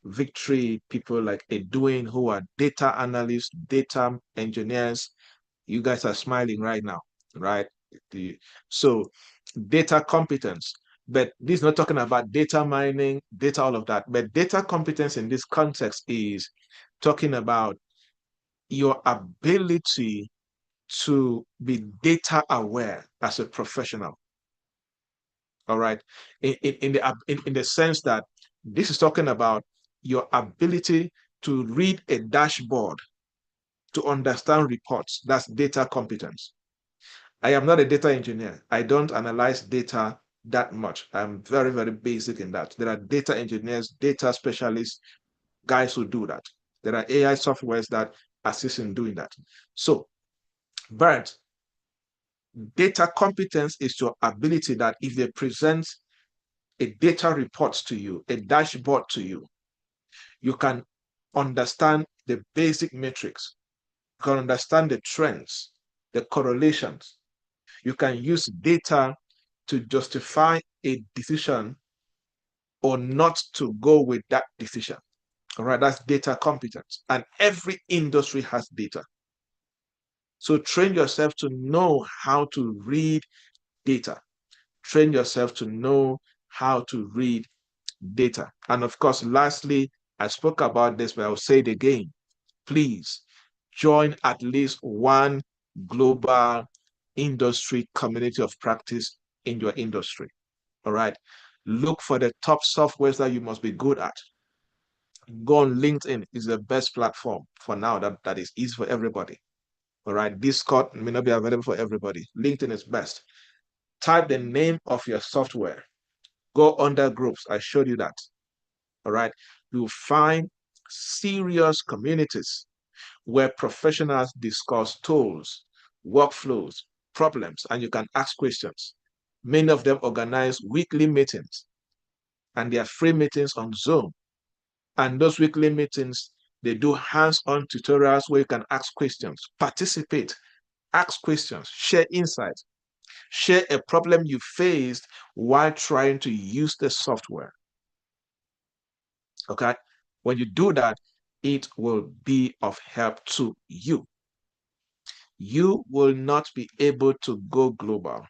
Victory, people like Edwin, who are data analysts, data engineers. You guys are smiling right now, right? So data competence. But this is not talking about data mining, data, all of that. But data competence in this context is talking about your ability to be data aware as a professional. All right. In the sense that this is talking about your ability to read a dashboard, to understand reports. That's data competence. I am not a data engineer. I don't analyze data that much. I'm very, very basic in that. There are data engineers, data specialists, guys who do that. There are AI softwares that assist in doing that. So, but data competence is your ability that if they present a data report to you, a dashboard to you, you can understand the basic metrics, you can understand the trends, the correlations. You can use data to justify a decision or not to go with that decision. All right, that's data competence. And every industry has data. So train yourself to know how to read data. Train yourself to know how to read data. And of course, lastly, I spoke about this, but I'll say it again. Please join at least one global industry community of practice in your industry. All right. Look for the top softwares that you must be good at. Go on LinkedIn is the best platform for now that is easy for everybody. All right. Discord may not be available for everybody. LinkedIn is best. Type the name of your software. Go under groups. I showed you that. All right. You'll find serious communities where professionals discuss tools, workflows, problems, and you can ask questions. Many of them organize weekly meetings, and they are free meetings on Zoom. And those weekly meetings, they do hands-on tutorials where you can ask questions, participate, ask questions, share insights, share a problem you faced while trying to use the software. Okay? When you do that, it will be of help to you. You will not be able to go global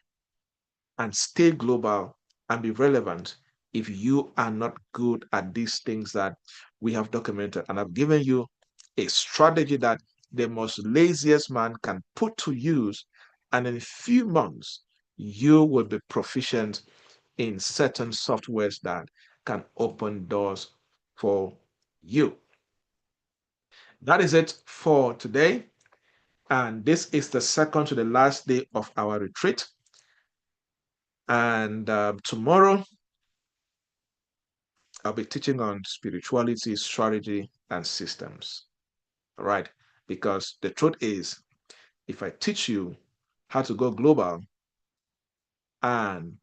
and stay global and be relevant if you are not good at these things that we have documented. And I've given you a strategy that the most laziest man can put to use, and in a few months, you will be proficient in certain softwares that can open doors for you. That is it for today. And this is the second to the last day of our retreat. And tomorrow, I'll be teaching on spirituality, strategy, and systems. All right. Because the truth is, if I teach you how to go global and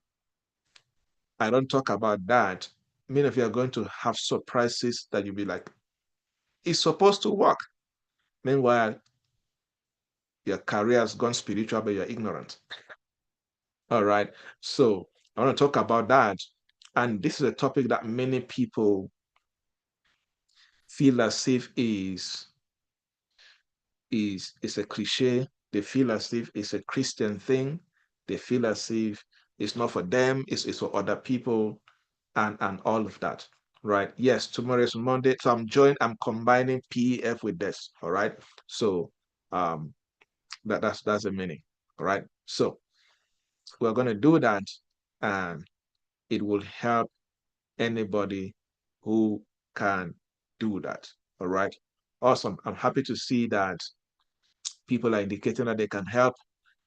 I don't talk about that, many of you are going to have surprises that you'll be like, it's supposed to work. Meanwhile, your career has gone spiritual, but you're ignorant. All right. So I want to talk about that. And this is a topic that many people feel as if is a cliche. They feel as if it's a Christian thing. They feel as if it's not for them, it's for other people, and all of that. Right. Yes, tomorrow is Monday. So I'm combining PEF with this. All right. So That's the meaning. All right. So we're going to do that, and it will help anybody who can do that. All right. Awesome. I'm happy to see that people are indicating that they can help.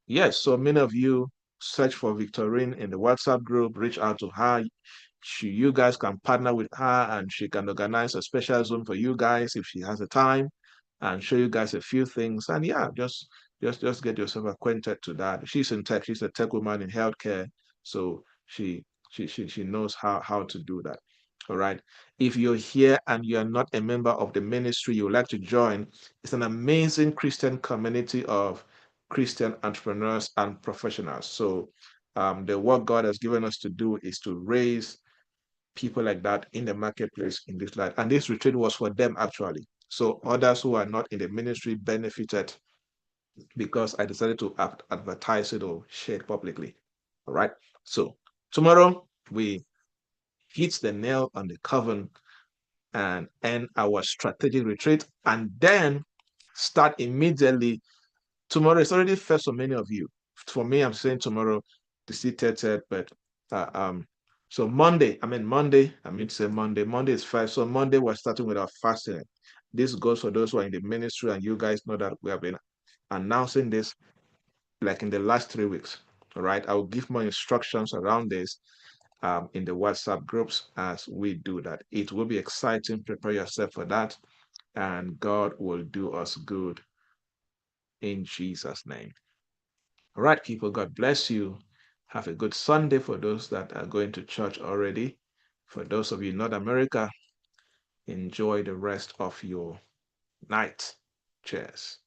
Yes, so many of you search for Victorine in the WhatsApp group, reach out to her. You guys can partner with her and she can organize a special Zoom for you guys if she has the time and show you guys a few things. And yeah, just get yourself acquainted to that. She's in tech, she's a tech woman in healthcare. So she knows how to do that. All right. If you're here and you're not a member of the ministry, you would like to join, it's an amazing Christian community of Christian entrepreneurs and professionals. So the work God has given us to do is to raise people like that in the marketplace in this life. And this retreat was for them actually. So others who are not in the ministry benefited because I decided to advertise it or share it publicly. All right. So tomorrow we hit the nail on the coven and end our strategic retreat and then start immediately. Tomorrow is already first for many of you. For me, I'm saying tomorrow, the third, but uh, um, so Monday, I mean to say Monday. Monday is first. So Monday, we're starting with our fasting. This goes for those who are in the ministry, and you guys know that we have been announcing this like in the last 3 weeks. All right. I will give more instructions around this in the WhatsApp groups as we do that. It will be exciting. Prepare yourself for that, and God will do us good in Jesus' name. All right, people, God bless you. Have a good Sunday for those that are going to church already. For those of you in North America, enjoy the rest of your night. Cheers.